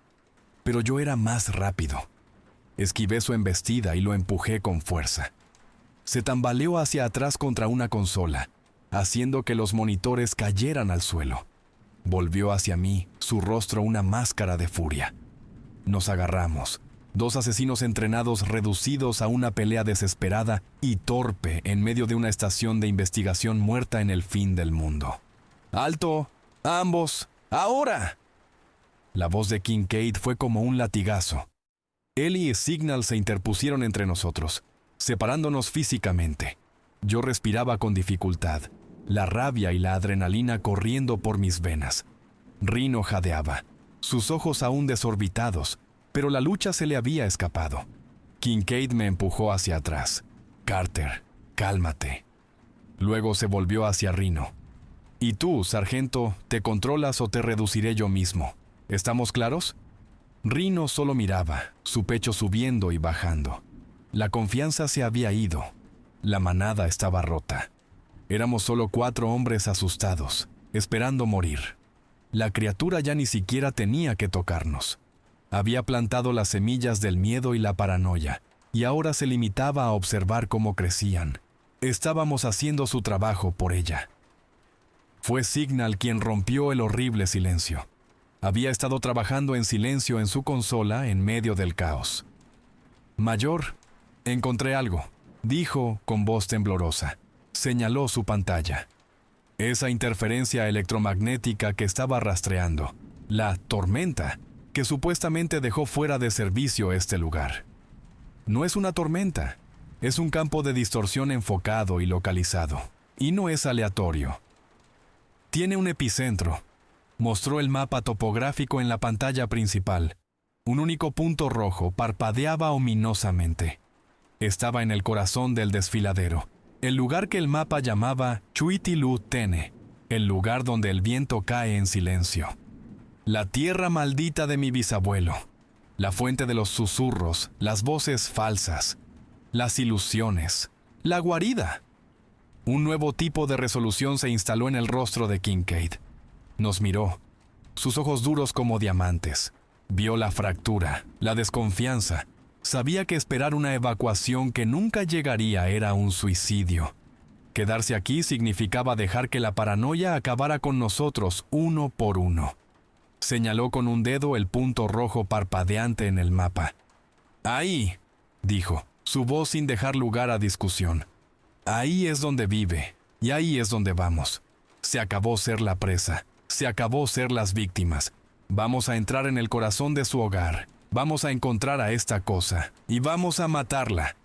pero yo era más rápido. Esquivé su embestida y lo empujé con fuerza. Se tambaleó hacia atrás contra una consola, haciendo que los monitores cayeran al suelo. Volvió hacia mí, su rostro una máscara de furia. Nos agarramos, dos asesinos entrenados reducidos a una pelea desesperada y torpe en medio de una estación de investigación muerta en el fin del mundo. «¡Alto! ¡Ambos! ¡Ahora!» La voz de Kincaid fue como un latigazo. Él y Signal se interpusieron entre nosotros, separándonos físicamente. Yo respiraba con dificultad, la rabia y la adrenalina corriendo por mis venas. Rhino jadeaba, sus ojos aún desorbitados, pero la lucha se le había escapado. Kincaid me empujó hacia atrás. «Carter, cálmate». Luego se volvió hacia Rhino. «Y tú, sargento, ¿te controlas o te reduciré yo mismo? ¿Estamos claros?» Rhino solo miraba, su pecho subiendo y bajando. La confianza se había ido. La manada estaba rota. Éramos solo 4 hombres asustados, esperando morir. La criatura ya ni siquiera tenía que tocarnos. Había plantado las semillas del miedo y la paranoia, y ahora se limitaba a observar cómo crecían. Estábamos haciendo su trabajo por ella. Fue Signal quien rompió el horrible silencio. Había estado trabajando en silencio en su consola en medio del caos. «Mayor, encontré algo», dijo con voz temblorosa. Señaló su pantalla. Esa interferencia electromagnética que estaba rastreando. La tormenta, que supuestamente dejó fuera de servicio este lugar. No es una tormenta, es un campo de distorsión enfocado y localizado. Y no es aleatorio. Tiene un epicentro. Mostró el mapa topográfico en la pantalla principal. Un único punto rojo parpadeaba ominosamente. Estaba en el corazón del desfiladero, el lugar que el mapa llamaba Chuitilu Tene, el lugar donde el viento cae en silencio. La tierra maldita de mi bisabuelo, la fuente de los susurros, las voces falsas, las ilusiones, la guarida. Un nuevo tipo de resolución se instaló en el rostro de Kincaid. Nos miró, sus ojos duros como diamantes. Vio la fractura, la desconfianza. Sabía que esperar una evacuación que nunca llegaría era un suicidio. Quedarse aquí significaba dejar que la paranoia acabara con nosotros uno por uno. Señaló con un dedo el punto rojo parpadeante en el mapa. «Ahí», dijo, su voz sin dejar lugar a discusión. «Ahí es donde vive, y ahí es donde vamos. Se acabó ser la presa, se acabó ser las víctimas. Vamos a entrar en el corazón de su hogar, vamos a encontrar a esta cosa, y vamos a matarla.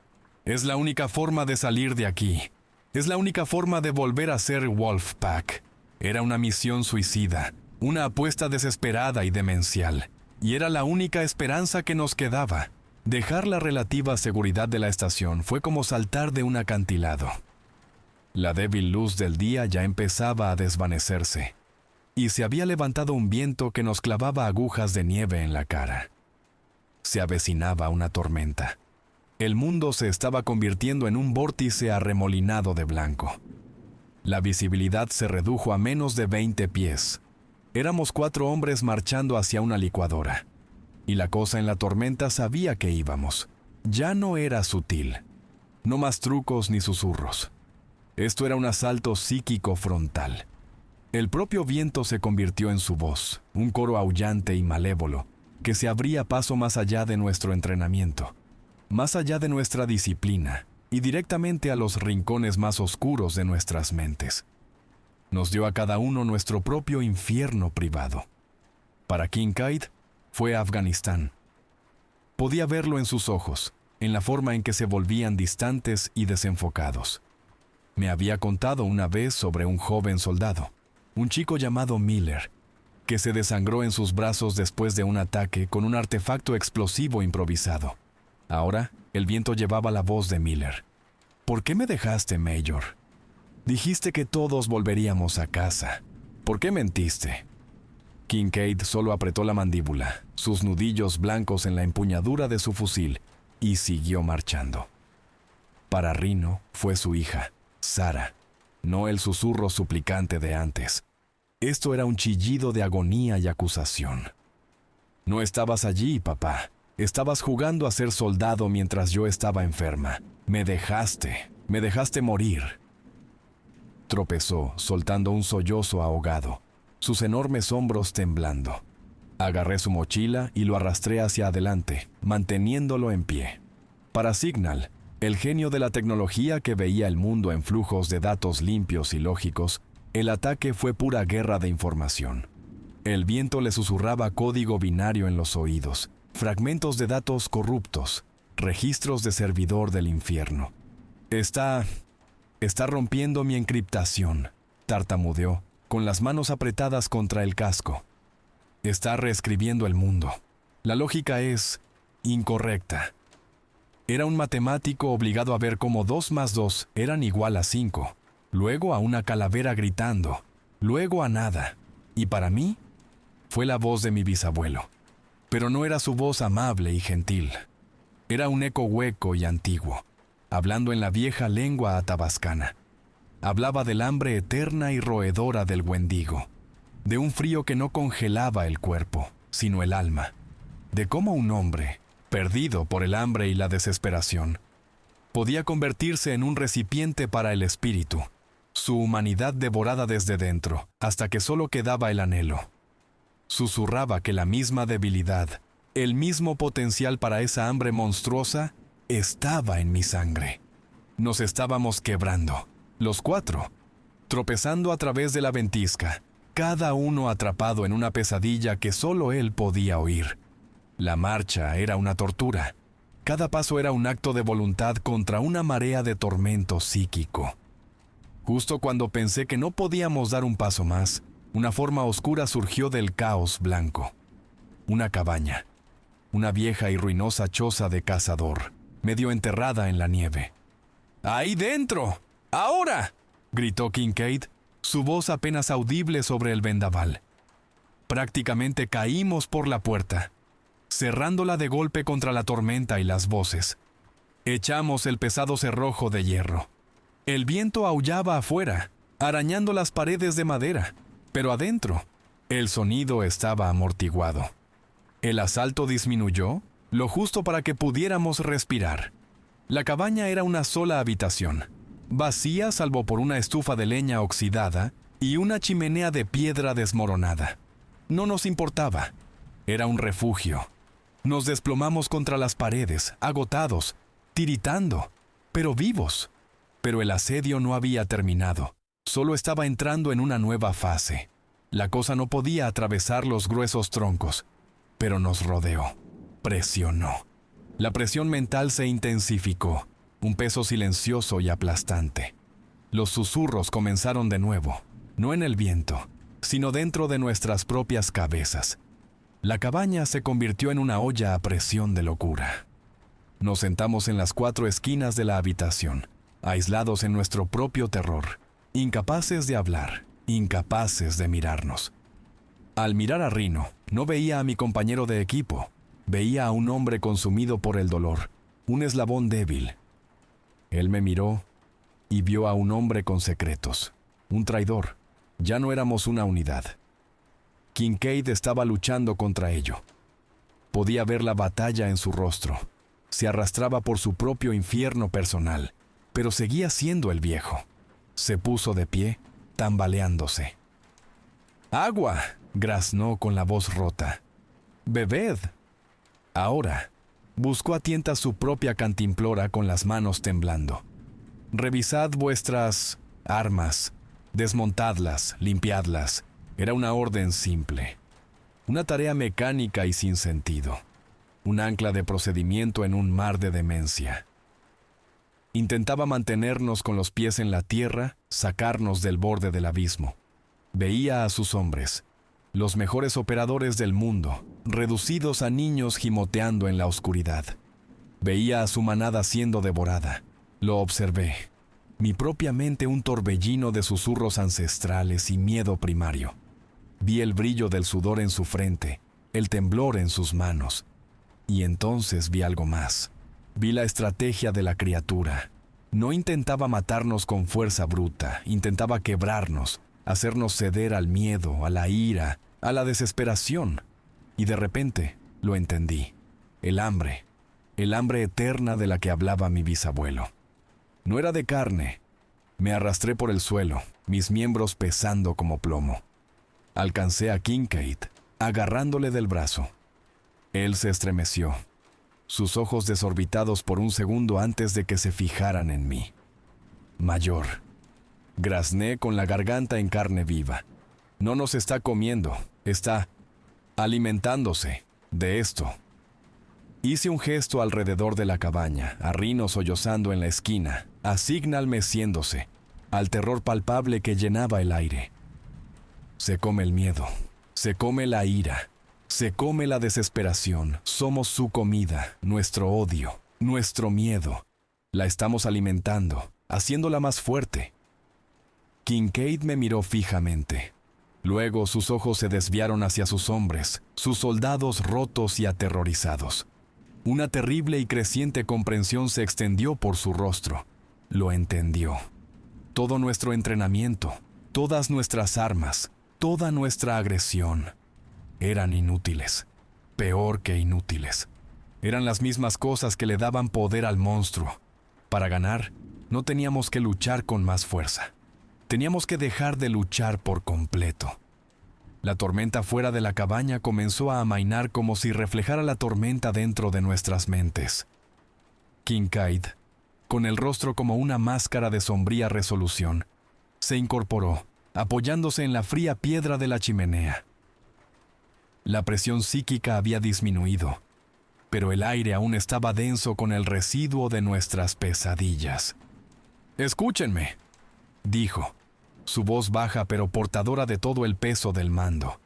Es la única forma de salir de aquí. Es la única forma de volver a ser Wolfpack». Era una misión suicida, una apuesta desesperada y demencial, y era la única esperanza que nos quedaba. Dejar la relativa seguridad de la estación fue como saltar de un acantilado. La débil luz del día ya empezaba a desvanecerse, y se había levantado un viento que nos clavaba agujas de nieve en la cara. Se avecinaba una tormenta. El mundo se estaba convirtiendo en un vórtice arremolinado de blanco. La visibilidad se redujo a menos de 20 pies. Éramos 4 hombres marchando hacia una licuadora. Y la cosa en la tormenta sabía que íbamos. Ya no era sutil. No más trucos ni susurros. Esto era un asalto psíquico frontal. El propio viento se convirtió en su voz, un coro aullante y malévolo, que se abría paso más allá de nuestro entrenamiento, más allá de nuestra disciplina, y directamente a los rincones más oscuros de nuestras mentes. Nos dio a cada uno nuestro propio infierno privado. Para Kincaid, fue Afganistán. Podía verlo en sus ojos, en la forma en que se volvían distantes y desenfocados. Me había contado una vez sobre un joven soldado, un chico llamado Miller, que se desangró en sus brazos después de un ataque con un artefacto explosivo improvisado. Ahora, el viento llevaba la voz de Miller. «¿Por qué me dejaste, Mayor? Dijiste que todos volveríamos a casa. ¿Por qué mentiste?» Kincaid solo apretó la mandíbula, sus nudillos blancos en la empuñadura de su fusil, y siguió marchando. Para Rhino fue su hija, Sarah, no el susurro suplicante de antes. Esto era un chillido de agonía y acusación. «No estabas allí, papá. Estabas jugando a ser soldado mientras yo estaba enferma. Me dejaste morir». Tropezó, soltando un sollozo ahogado, sus enormes hombros temblando. Agarré su mochila y lo arrastré hacia adelante, manteniéndolo en pie. Para Signal, el genio de la tecnología que veía el mundo en flujos de datos limpios y lógicos, el ataque fue pura guerra de información. El viento le susurraba código binario en los oídos, fragmentos de datos corruptos, registros de servidor del infierno. Está rompiendo mi encriptación», tartamudeó, con las manos apretadas contra el casco. «Está reescribiendo el mundo. La lógica es incorrecta». Era un matemático obligado a ver cómo 2 más 2 eran igual a 5, luego a una calavera gritando, luego a nada. Y para mí, fue la voz de mi bisabuelo. Pero no era su voz amable y gentil. Era un eco hueco y antiguo, hablando en la vieja lengua atabascana. Hablaba del hambre eterna y roedora del Wendigo, de un frío que no congelaba el cuerpo, sino el alma, de cómo un hombre, perdido por el hambre y la desesperación, podía convertirse en un recipiente para el espíritu, su humanidad devorada desde dentro, hasta que solo quedaba el anhelo. Susurraba que la misma debilidad, el mismo potencial para esa hambre monstruosa, estaba en mi sangre. Nos estábamos quebrando, los 4, tropezando a través de la ventisca, cada uno atrapado en una pesadilla que solo él podía oír. La marcha era una tortura. Cada paso era un acto de voluntad contra una marea de tormento psíquico. Justo cuando pensé que no podíamos dar un paso más, una forma oscura surgió del caos blanco. Una cabaña, una vieja y ruinosa choza de cazador, medio enterrada en la nieve. «¡Ahí dentro! ¡Ahora!», gritó Kincaid, su voz apenas audible sobre el vendaval. Prácticamente caímos por la puerta, cerrándola de golpe contra la tormenta y las voces. Echamos el pesado cerrojo de hierro. El viento aullaba afuera, arañando las paredes de madera, pero adentro, el sonido estaba amortiguado. El asalto disminuyó, lo justo para que pudiéramos respirar. La cabaña era una sola habitación. vacía salvo por una estufa de leña oxidada y una chimenea de piedra desmoronada. No nos importaba. Era un refugio. Nos desplomamos contra las paredes, agotados, tiritando, pero vivos. Pero el asedio no había terminado. Solo estaba entrando en una nueva fase. La cosa no podía atravesar los gruesos troncos, pero nos rodeó, presionó. La presión mental se intensificó, un peso silencioso y aplastante. Los susurros comenzaron de nuevo, no en el viento, sino dentro de nuestras propias cabezas. La cabaña se convirtió en una olla a presión de locura. Nos sentamos en las 4 esquinas de la habitación, aislados en nuestro propio terror, incapaces de hablar, incapaces de mirarnos. Al mirar a Rino, no veía a mi compañero de equipo, veía a un hombre consumido por el dolor, un eslabón débil. Él me miró y vio a un hombre con secretos, un traidor. Ya no éramos una unidad. Kincaid estaba luchando contra ello. Podía ver la batalla en su rostro. Se arrastraba por su propio infierno personal, pero seguía siendo el viejo. Se puso de pie, tambaleándose. «¡Agua!», graznó con la voz rota. «¡Bebed!». Ahora, buscó a tientas su propia cantimplora con las manos temblando. «Revisad vuestras armas, desmontadlas, limpiadlas». Era una orden simple, una tarea mecánica y sin sentido, un ancla de procedimiento en un mar de demencia. Intentaba mantenernos con los pies en la tierra, sacarnos del borde del abismo. Veía a sus hombres, los mejores operadores del mundo, reducidos a niños gimoteando en la oscuridad. Veía a su manada siendo devorada. Lo observé. Mi propia mente un torbellino de susurros ancestrales y miedo primario. Vi el brillo del sudor en su frente, el temblor en sus manos. Y entonces vi algo más. Vi la estrategia de la criatura. No intentaba matarnos con fuerza bruta, intentaba quebrarnos, hacernos ceder al miedo, a la ira, a la desesperación. Y de repente lo entendí. El hambre eterna de la que hablaba mi bisabuelo. No era de carne. Me arrastré por el suelo, mis miembros pesando como plomo. Alcancé a Kincaid, agarrándole del brazo. Él se estremeció, sus ojos desorbitados por un segundo antes de que se fijaran en mí. «Mayor», grazné con la garganta en carne viva. «No nos está comiendo, está alimentándose de esto». Hice un gesto alrededor de la cabaña, a Rino sollozando en la esquina, a Signal meciéndose, al terror palpable que llenaba el aire. Se come el miedo, se come la ira, se come la desesperación. Somos su comida, nuestro odio, nuestro miedo. La estamos alimentando, haciéndola más fuerte. Kincaid me miró fijamente. Luego sus ojos se desviaron hacia sus hombres, sus soldados rotos y aterrorizados. Una terrible y creciente comprensión se extendió por su rostro. Lo entendió. Todo nuestro entrenamiento, todas nuestras armas, toda nuestra agresión, eran inútiles, peor que inútiles. Eran las mismas cosas que le daban poder al monstruo. Para ganar, no teníamos que luchar con más fuerza. Teníamos que dejar de luchar por completo. La tormenta fuera de la cabaña comenzó a amainar como si reflejara la tormenta dentro de nuestras mentes. Kincaid, con el rostro como una máscara de sombría resolución, se incorporó, apoyándose en la fría piedra de la chimenea. La presión psíquica había disminuido, pero el aire aún estaba denso con el residuo de nuestras pesadillas. «Escúchenme», dijo, su voz baja pero portadora de todo el peso del mando.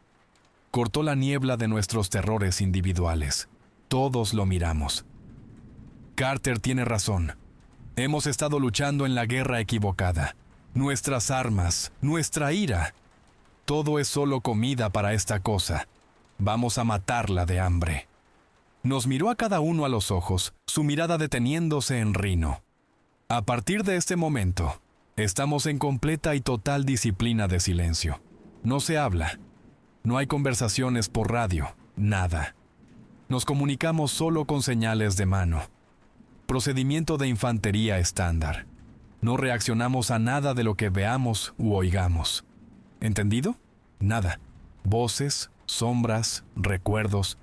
Cortó la niebla de nuestros terrores individuales. Todos lo miramos. «Carter tiene razón. Hemos estado luchando en la guerra equivocada. Nuestras armas, nuestra ira. Todo es solo comida para esta cosa. Vamos a matarla de hambre». Nos miró a cada uno a los ojos, su mirada deteniéndose en Rino. «A partir de este momento, estamos en completa y total disciplina de silencio. No se habla. No hay conversaciones por radio, nada. Nos comunicamos solo con señales de mano. Procedimiento de infantería estándar. No reaccionamos a nada de lo que veamos u oigamos. ¿Entendido? Nada. Voces, sombras, recuerdos.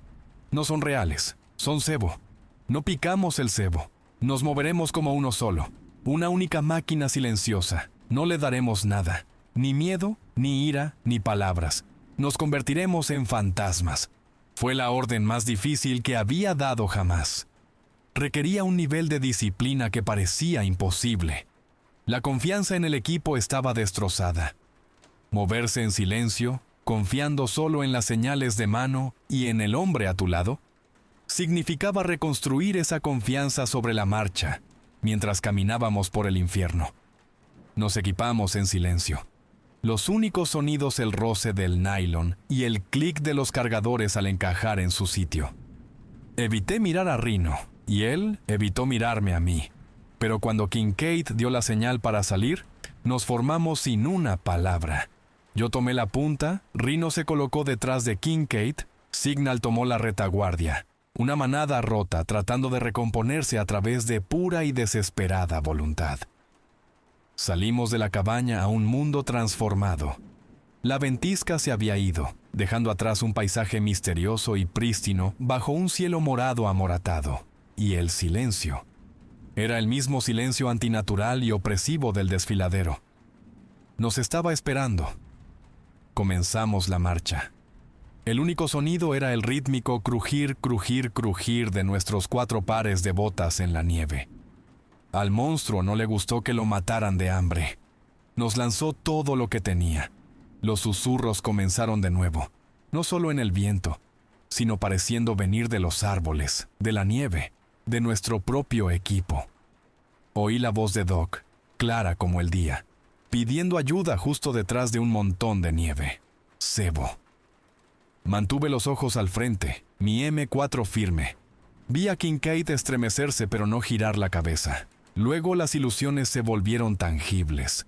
No son reales, son cebo. No picamos el cebo. Nos moveremos como uno solo. Una única máquina silenciosa. No le daremos nada. Ni miedo, ni ira, ni palabras. Nos convertiremos en fantasmas. Fue la orden más difícil que había dado jamás. Requería un nivel de disciplina que parecía imposible. La confianza en el equipo estaba destrozada. Moverse en silencio, confiando solo en las señales de mano y en el hombre a tu lado, significaba reconstruir esa confianza sobre la marcha, mientras caminábamos por el infierno. Nos equipamos en silencio. Los únicos sonidos el roce del nylon y el clic de los cargadores al encajar en su sitio. Evité mirar a Rhino, y él evitó mirarme a mí. Pero cuando Kincaid dio la señal para salir, nos formamos sin una palabra. Yo tomé la punta, Rhino se colocó detrás de Kincaid, Signal tomó la retaguardia. Una manada rota tratando de recomponerse a través de pura y desesperada voluntad. Salimos de la cabaña a un mundo transformado. La ventisca se había ido, dejando atrás un paisaje misterioso y prístino bajo un cielo morado amoratado. Y el silencio. Era el mismo silencio antinatural y opresivo del desfiladero. Nos estaba esperando. Comenzamos la marcha. El único sonido era el rítmico crujir, crujir, crujir de nuestros 4 pares de botas en la nieve. Al monstruo no le gustó que lo mataran de hambre. Nos lanzó todo lo que tenía. Los susurros comenzaron de nuevo, no solo en el viento, sino pareciendo venir de los árboles, de la nieve, de nuestro propio equipo. Oí la voz de Doc, clara como el día, pidiendo ayuda justo detrás de un montón de nieve. Cebo. Mantuve los ojos al frente, mi M4 firme. Vi a Kincaid estremecerse pero no girar la cabeza. Luego las ilusiones se volvieron tangibles.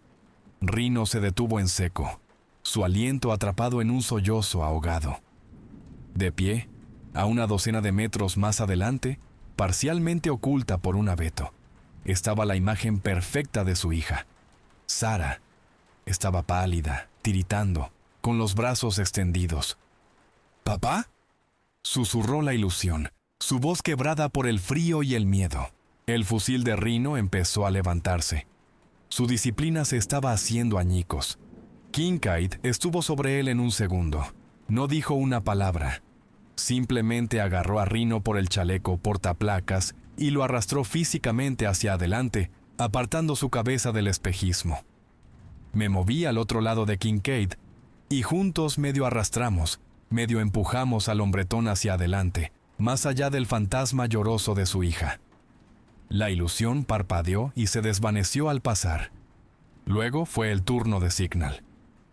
Rhino se detuvo en seco, su aliento atrapado en un sollozo ahogado. De pie, a una docena de metros más adelante, parcialmente oculta por un abeto, estaba la imagen perfecta de su hija. Sara estaba pálida, tiritando, con los brazos extendidos. ¿Papá?, susurró la ilusión, su voz quebrada por el frío y el miedo. El fusil de Rhino empezó a levantarse. Su disciplina se estaba haciendo añicos. Kincaid estuvo sobre él en un segundo. No dijo una palabra. Simplemente agarró a Rhino por el chaleco portaplacas y lo arrastró físicamente hacia adelante, apartando su cabeza del espejismo. Me moví al otro lado de Kincaid y juntos medio arrastramos, medio empujamos al hombretón hacia adelante, más allá del fantasma lloroso de su hija. La ilusión parpadeó y se desvaneció al pasar. Luego fue el turno de Signal.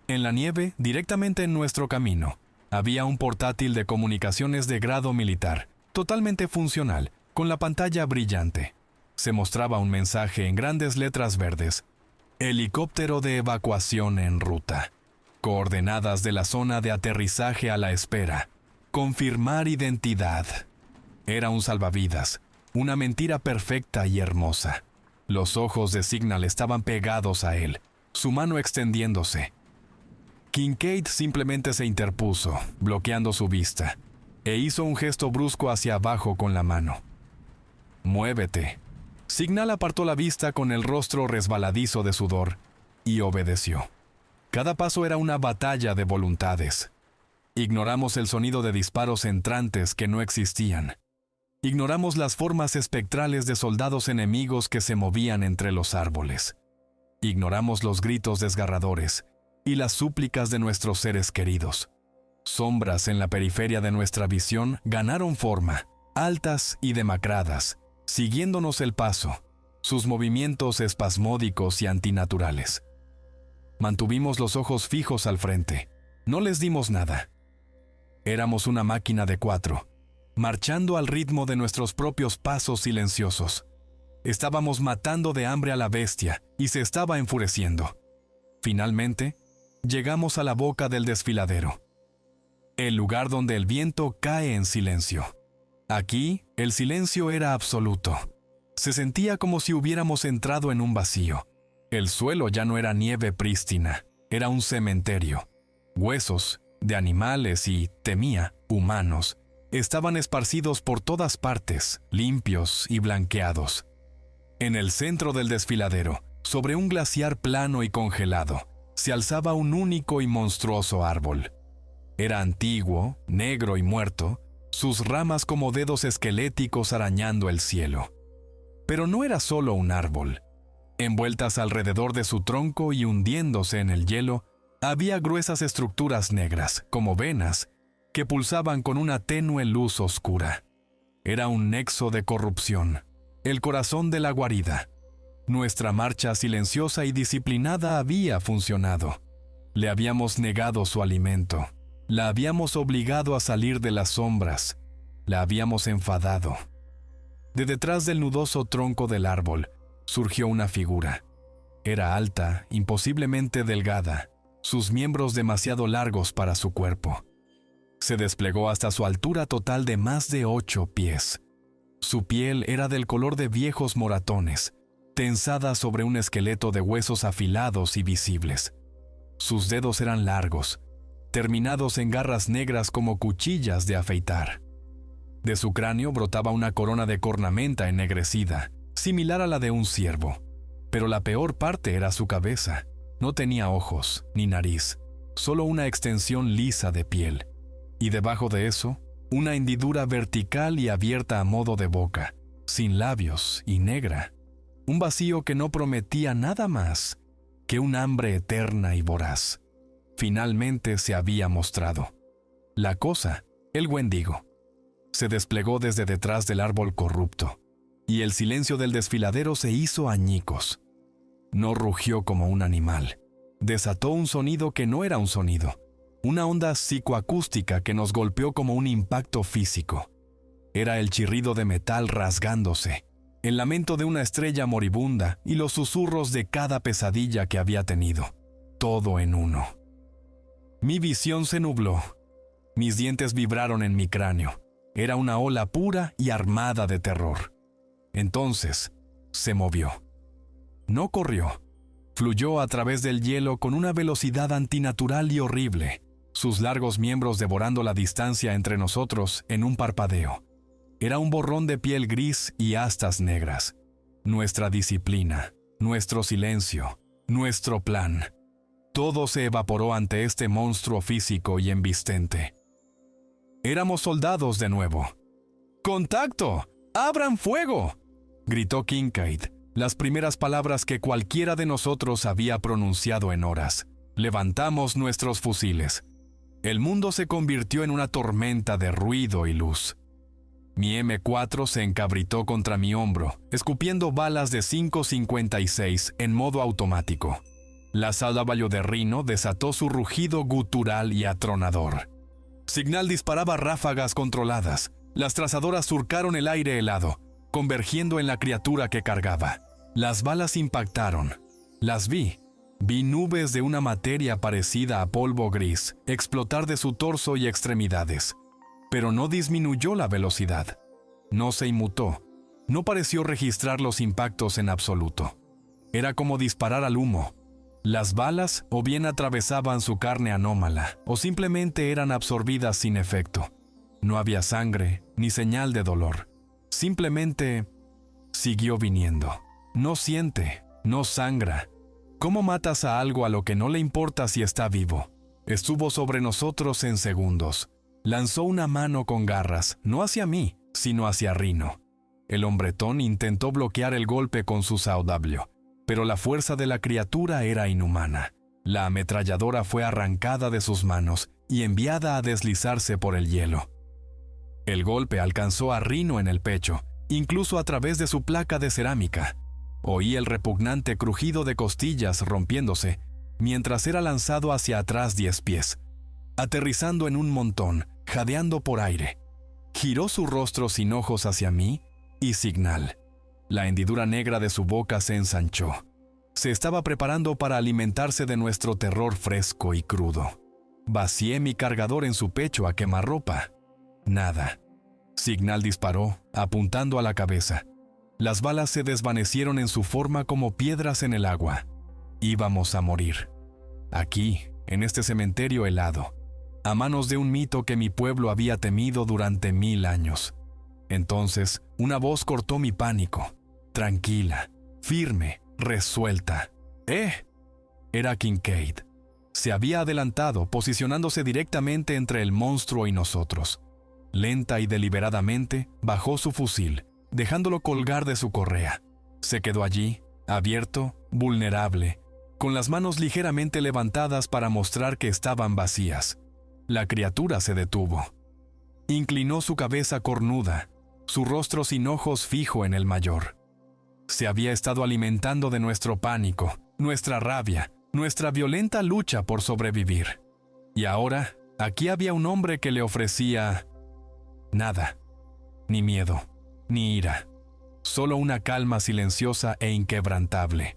En la nieve, directamente en nuestro camino, había un portátil de comunicaciones de grado militar, totalmente funcional, con la pantalla brillante. Se mostraba un mensaje en grandes letras verdes. Helicóptero de evacuación en ruta. Coordenadas de la zona de aterrizaje a la espera. Confirmar identidad. Era un salvavidas, una mentira perfecta y hermosa. Los ojos de Signal estaban pegados a él, su mano extendiéndose. Kincaid simplemente se interpuso, bloqueando su vista, e hizo un gesto brusco hacia abajo con la mano. «Muévete». Signal apartó la vista con el rostro resbaladizo de sudor y obedeció. Cada paso era una batalla de voluntades. Ignoramos el sonido de disparos entrantes que no existían. Ignoramos las formas espectrales de soldados enemigos que se movían entre los árboles. Ignoramos los gritos desgarradores y las súplicas de nuestros seres queridos. Sombras en la periferia de nuestra visión ganaron forma, altas y demacradas, siguiéndonos el paso, sus movimientos espasmódicos y antinaturales. Mantuvimos los ojos fijos al frente. No les dimos nada. Éramos una máquina de 4, marchando al ritmo de nuestros propios pasos silenciosos. Estábamos matando de hambre a la bestia y se estaba enfureciendo. Finalmente, llegamos a la boca del desfiladero. El lugar donde el viento cae en silencio. Aquí, el silencio era absoluto. Se sentía como si hubiéramos entrado en un vacío. El suelo ya no era nieve prístina, era un cementerio. Huesos de animales y, temía, humanos, estaban esparcidos por todas partes, limpios y blanqueados. En el centro del desfiladero, sobre un glaciar plano y congelado, se alzaba un único y monstruoso árbol. Era antiguo, negro y muerto, sus ramas como dedos esqueléticos arañando el cielo. Pero no era solo un árbol. Envueltas alrededor de su tronco y hundiéndose en el hielo, había gruesas estructuras negras, como venas, que pulsaban con una tenue luz oscura. Era un nexo de corrupción, el corazón de la guarida. Nuestra marcha silenciosa y disciplinada había funcionado. Le habíamos negado su alimento, la habíamos obligado a salir de las sombras, la habíamos enfadado. De detrás del nudoso tronco del árbol surgió una figura. Era alta, imposiblemente delgada, sus miembros demasiado largos para su cuerpo. Se desplegó hasta su altura total de más de 8 pies. Su piel era del color de viejos moratones, tensada sobre un esqueleto de huesos afilados y visibles. Sus dedos eran largos, terminados en garras negras como cuchillas de afeitar. De su cráneo brotaba una corona de cornamenta ennegrecida, similar a la de un ciervo. Pero la peor parte era su cabeza. No tenía ojos ni nariz, solo una extensión lisa de piel. Y debajo de eso, una hendidura vertical y abierta a modo de boca, sin labios y negra. Un vacío que no prometía nada más que un hambre eterna y voraz. Finalmente se había mostrado. La cosa, el Wendigo, se desplegó desde detrás del árbol corrupto, y el silencio del desfiladero se hizo añicos. No rugió como un animal. Desató un sonido que no era un sonido, una onda psicoacústica que nos golpeó como un impacto físico. Era el chirrido de metal rasgándose, el lamento de una estrella moribunda y los susurros de cada pesadilla que había tenido, todo en uno. Mi visión se nubló. Mis dientes vibraron en mi cráneo. Era una ola pura y armada de terror. Entonces, se movió. No corrió. Fluyó a través del hielo con una velocidad antinatural y horrible, sus largos miembros devorando la distancia entre nosotros en un parpadeo. Era un borrón de piel gris y astas negras. Nuestra disciplina, nuestro silencio, nuestro plan. Todo se evaporó ante este monstruo físico y embistente. Éramos soldados de nuevo. ¡Contacto! ¡Abran fuego!, gritó Kincaid, las primeras palabras que cualquiera de nosotros había pronunciado en horas. Levantamos nuestros fusiles. El mundo se convirtió en una tormenta de ruido y luz. Mi M4 se encabritó contra mi hombro, escupiendo balas de 5.56 en modo automático. La saldavallo de Rhino desató su rugido gutural y atronador. Signal disparaba ráfagas controladas. Las trazadoras surcaron el aire helado, convergiendo en la criatura que cargaba. Las balas impactaron. Las vi. Vi nubes de una materia parecida a polvo gris explotar de su torso y extremidades. Pero no disminuyó la velocidad. No se inmutó. No pareció registrar los impactos en absoluto. Era como disparar al humo. Las balas o bien atravesaban su carne anómala, o simplemente eran absorbidas sin efecto. No había sangre, ni señal de dolor. Simplemente siguió viniendo. No siente, no sangra. ¿Cómo matas a algo a lo que no le importa si está vivo? Estuvo sobre nosotros en segundos. Lanzó una mano con garras, no hacia mí, sino hacia Rhino. El hombretón intentó bloquear el golpe con su saudablio, pero la fuerza de la criatura era inhumana. La ametralladora fue arrancada de sus manos y enviada a deslizarse por el hielo. El golpe alcanzó a Rhino en el pecho, incluso a través de su placa de cerámica. Oí el repugnante crujido de costillas rompiéndose, mientras era lanzado hacia atrás 10 pies, aterrizando en un montón, jadeando por aire. Giró su rostro sin ojos hacia mí y Signal. La hendidura negra de su boca se ensanchó. Se estaba preparando para alimentarse de nuestro terror fresco y crudo. Vacié mi cargador en su pecho a quemarropa. Nada. Signal disparó, apuntando a la cabeza. Las balas se desvanecieron en su forma como piedras en el agua. Íbamos a morir. Aquí, en este cementerio helado, a manos de un mito que mi pueblo había temido durante 1000 años. Entonces, una voz cortó mi pánico. Tranquila, firme, resuelta. Era Kincaid. Se había adelantado, posicionándose directamente entre el monstruo y nosotros. Lenta y deliberadamente, bajó su fusil, dejándolo colgar de su correa. Se quedó allí, abierto, vulnerable, con las manos ligeramente levantadas para mostrar que estaban vacías. La criatura se detuvo. Inclinó su cabeza cornuda, su rostro sin ojos fijo en el mayor. Se había estado alimentando de nuestro pánico, nuestra rabia, nuestra violenta lucha por sobrevivir. Y ahora, aquí había un hombre que le ofrecía nada, ni miedo, ni ira, solo una calma silenciosa e inquebrantable.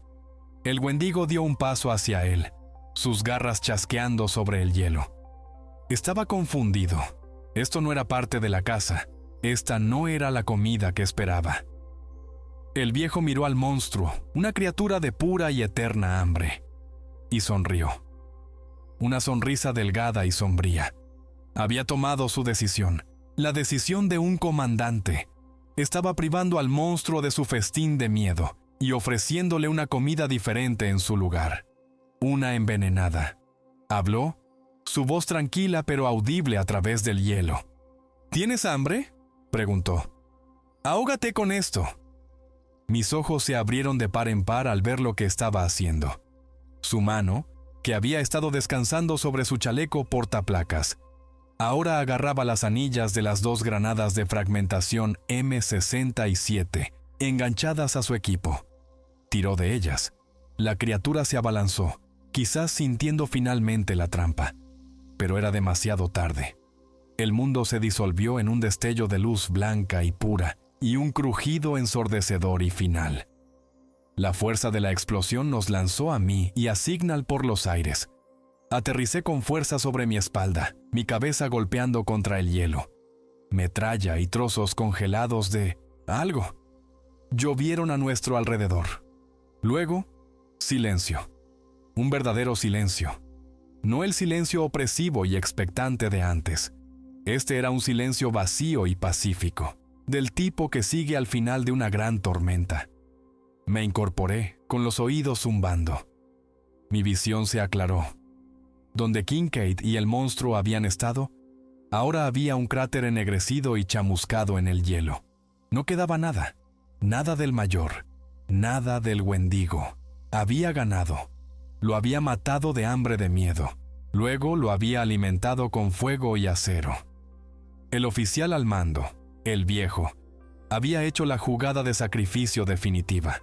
El Wendigo dio un paso hacia él, sus garras chasqueando sobre el hielo. Estaba confundido. Esto no era parte de la casa. Esta no era la comida que esperaba. El viejo miró al monstruo, una criatura de pura y eterna hambre, y sonrió. Una sonrisa delgada y sombría. Había tomado su decisión, la decisión de un comandante. Estaba privando al monstruo de su festín de miedo y ofreciéndole una comida diferente en su lugar. Una envenenada. Habló, su voz tranquila pero audible a través del hielo. ¿Tienes hambre?, preguntó. Ahógate con esto. Mis ojos se abrieron de par en par al ver lo que estaba haciendo. Su mano, que había estado descansando sobre su chaleco portaplacas, ahora agarraba las anillas de las 2 granadas de fragmentación M67, enganchadas a su equipo. Tiró de ellas. La criatura se abalanzó, quizás sintiendo finalmente la trampa. Pero era demasiado tarde. El mundo se disolvió en un destello de luz blanca y pura, y un crujido ensordecedor y final. La fuerza de la explosión nos lanzó a mí y a Signal por los aires. Aterricé con fuerza sobre mi espalda, mi cabeza golpeando contra el hielo. Metralla y trozos congelados de algo llovieron a nuestro alrededor. Luego, silencio. Un verdadero silencio. No el silencio opresivo y expectante de antes. Este era un silencio vacío y pacífico, del tipo que sigue al final de una gran tormenta. Me incorporé, con los oídos zumbando. Mi visión se aclaró. Donde Kincaid y el monstruo habían estado, ahora había un cráter ennegrecido y chamuscado en el hielo. No quedaba nada, nada del mayor, nada del Wendigo. Había ganado. Lo había matado de hambre de miedo. Luego lo había alimentado con fuego y acero. El oficial al mando, el viejo, había hecho la jugada de sacrificio definitiva.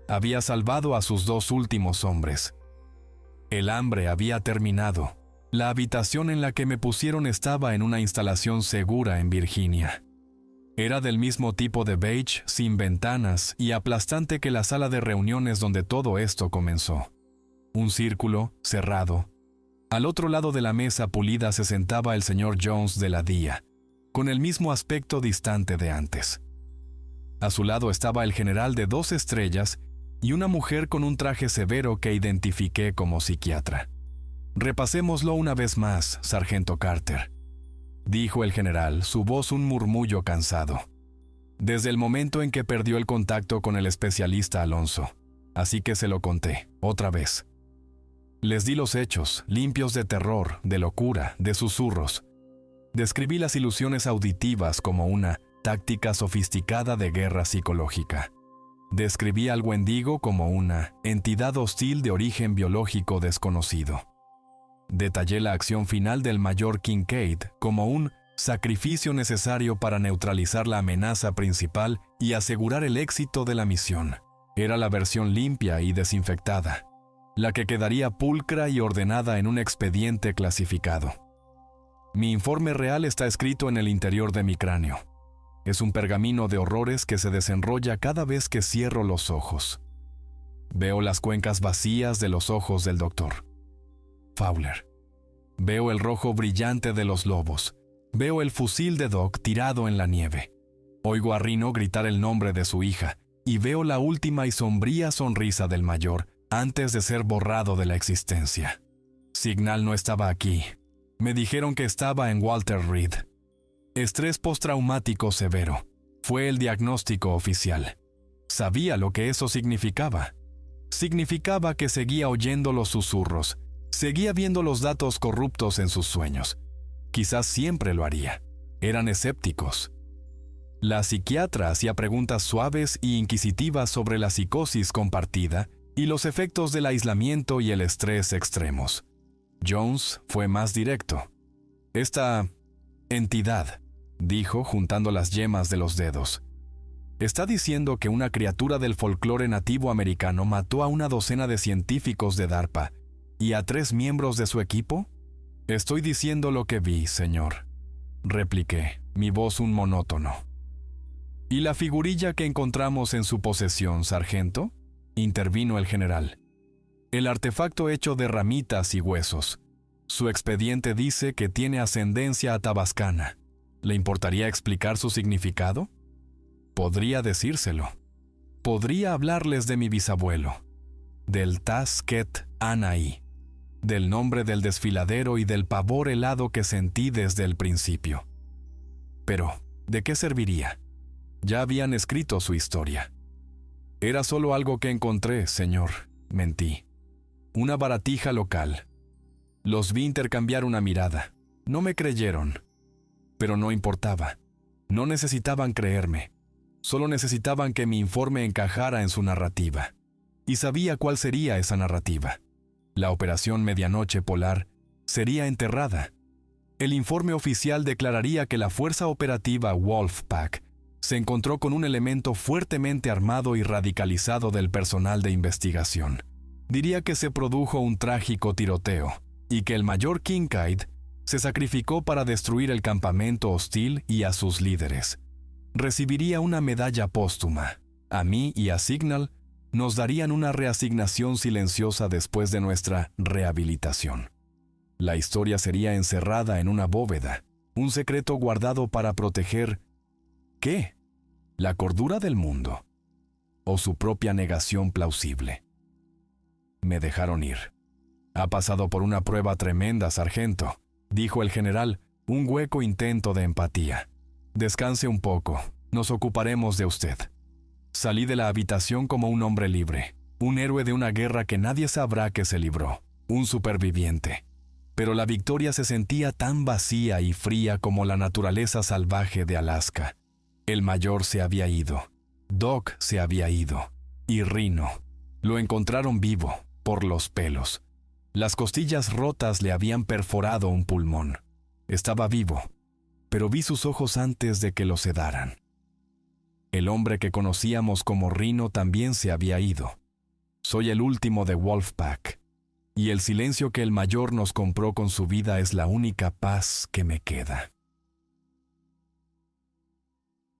Había salvado a sus 2 últimos hombres. El hambre había terminado. La habitación en la que me pusieron estaba en una instalación segura en Virginia. Era del mismo tipo de beige, sin ventanas y aplastante que la sala de reuniones donde todo esto comenzó. Un círculo, cerrado. Al otro lado de la mesa pulida se sentaba el señor Jones de la DIA, con el mismo aspecto distante de antes. A su lado estaba el general de 2 estrellas y una mujer con un traje severo que identifiqué como psiquiatra. «Repasémoslo una vez más, sargento Carter», dijo el general, su voz un murmullo cansado. «Desde el momento en que perdió el contacto con el especialista Alonso, así que se lo conté, otra vez. Les di los hechos, limpios de terror, de locura, de susurros. Describí las ilusiones auditivas como una táctica sofisticada de guerra psicológica. Describí al Wendigo como una entidad hostil de origen biológico desconocido. Detallé la acción final del mayor Kincaid como un sacrificio necesario para neutralizar la amenaza principal y asegurar el éxito de la misión. Era la versión limpia y desinfectada, la que quedaría pulcra y ordenada en un expediente clasificado. Mi informe real está escrito en el interior de mi cráneo. Es un pergamino de horrores que se desenrolla cada vez que cierro los ojos. Veo las cuencas vacías de los ojos del doctor Fowler. Veo el rojo brillante de los lobos. Veo el fusil de Doc tirado en la nieve. Oigo a Rhino gritar el nombre de su hija y veo la última y sombría sonrisa del mayor antes de ser borrado de la existencia. Signal no estaba aquí. Me dijeron que estaba en Walter Reed. Estrés postraumático severo. Fue el diagnóstico oficial. Sabía lo que eso significaba. Significaba que seguía oyendo los susurros, seguía viendo los datos corruptos en sus sueños. Quizás siempre lo haría. Eran escépticos. La psiquiatra hacía preguntas suaves e inquisitivas sobre la psicosis compartida y los efectos del aislamiento y el estrés extremos. Jones fue más directo. Esta entidad, dijo juntando las yemas de los dedos, ¿está diciendo que una criatura del folclore nativo americano mató a una docena de científicos de DARPA y a 3 miembros de su equipo? Estoy diciendo lo que vi, señor, repliqué, mi voz un monótono. ¿Y la figurilla que encontramos en su posesión, sargento?, intervino el general. El artefacto hecho de ramitas y huesos. Su expediente dice que tiene ascendencia atabascana. ¿Le importaría explicar su significado? Podría decírselo. Podría hablarles de mi bisabuelo, del Tasket Anaí, del nombre del desfiladero y del pavor helado que sentí desde el principio. Pero, ¿de qué serviría? Ya habían escrito su historia. Era solo algo que encontré, señor, mentí. Una baratija local. Los vi intercambiar una mirada. No me creyeron. Pero no importaba. No necesitaban creerme. Solo necesitaban que mi informe encajara en su narrativa. Y sabía cuál sería esa narrativa. La operación Medianoche Polar sería enterrada. El informe oficial declararía que la fuerza operativa Wolfpack se encontró con un elemento fuertemente armado y radicalizado del personal de investigación. Diría que se produjo un trágico tiroteo y que el mayor Kincaid se sacrificó para destruir el campamento hostil y a sus líderes. Recibiría una medalla póstuma. A mí y a Signal nos darían una reasignación silenciosa después de nuestra rehabilitación. La historia sería encerrada en una bóveda, un secreto guardado para proteger ¿qué? ¿La cordura del mundo? ¿O su propia negación plausible? Me dejaron ir. Ha pasado por una prueba tremenda, sargento, dijo el general, un hueco intento de empatía. Descanse un poco, nos ocuparemos de usted. Salí de la habitación como un hombre libre, un héroe de una guerra que nadie sabrá que se libró, un superviviente. Pero la victoria se sentía tan vacía y fría como la naturaleza salvaje de Alaska. El mayor se había ido, Doc se había ido, y Rhino. Lo encontraron vivo, por los pelos. Las costillas rotas le habían perforado un pulmón. Estaba vivo, pero vi sus ojos antes de que lo sedaran. El hombre que conocíamos como Rhino también se había ido. Soy el último de Wolfpack, y el silencio que el mayor nos compró con su vida es la única paz que me queda.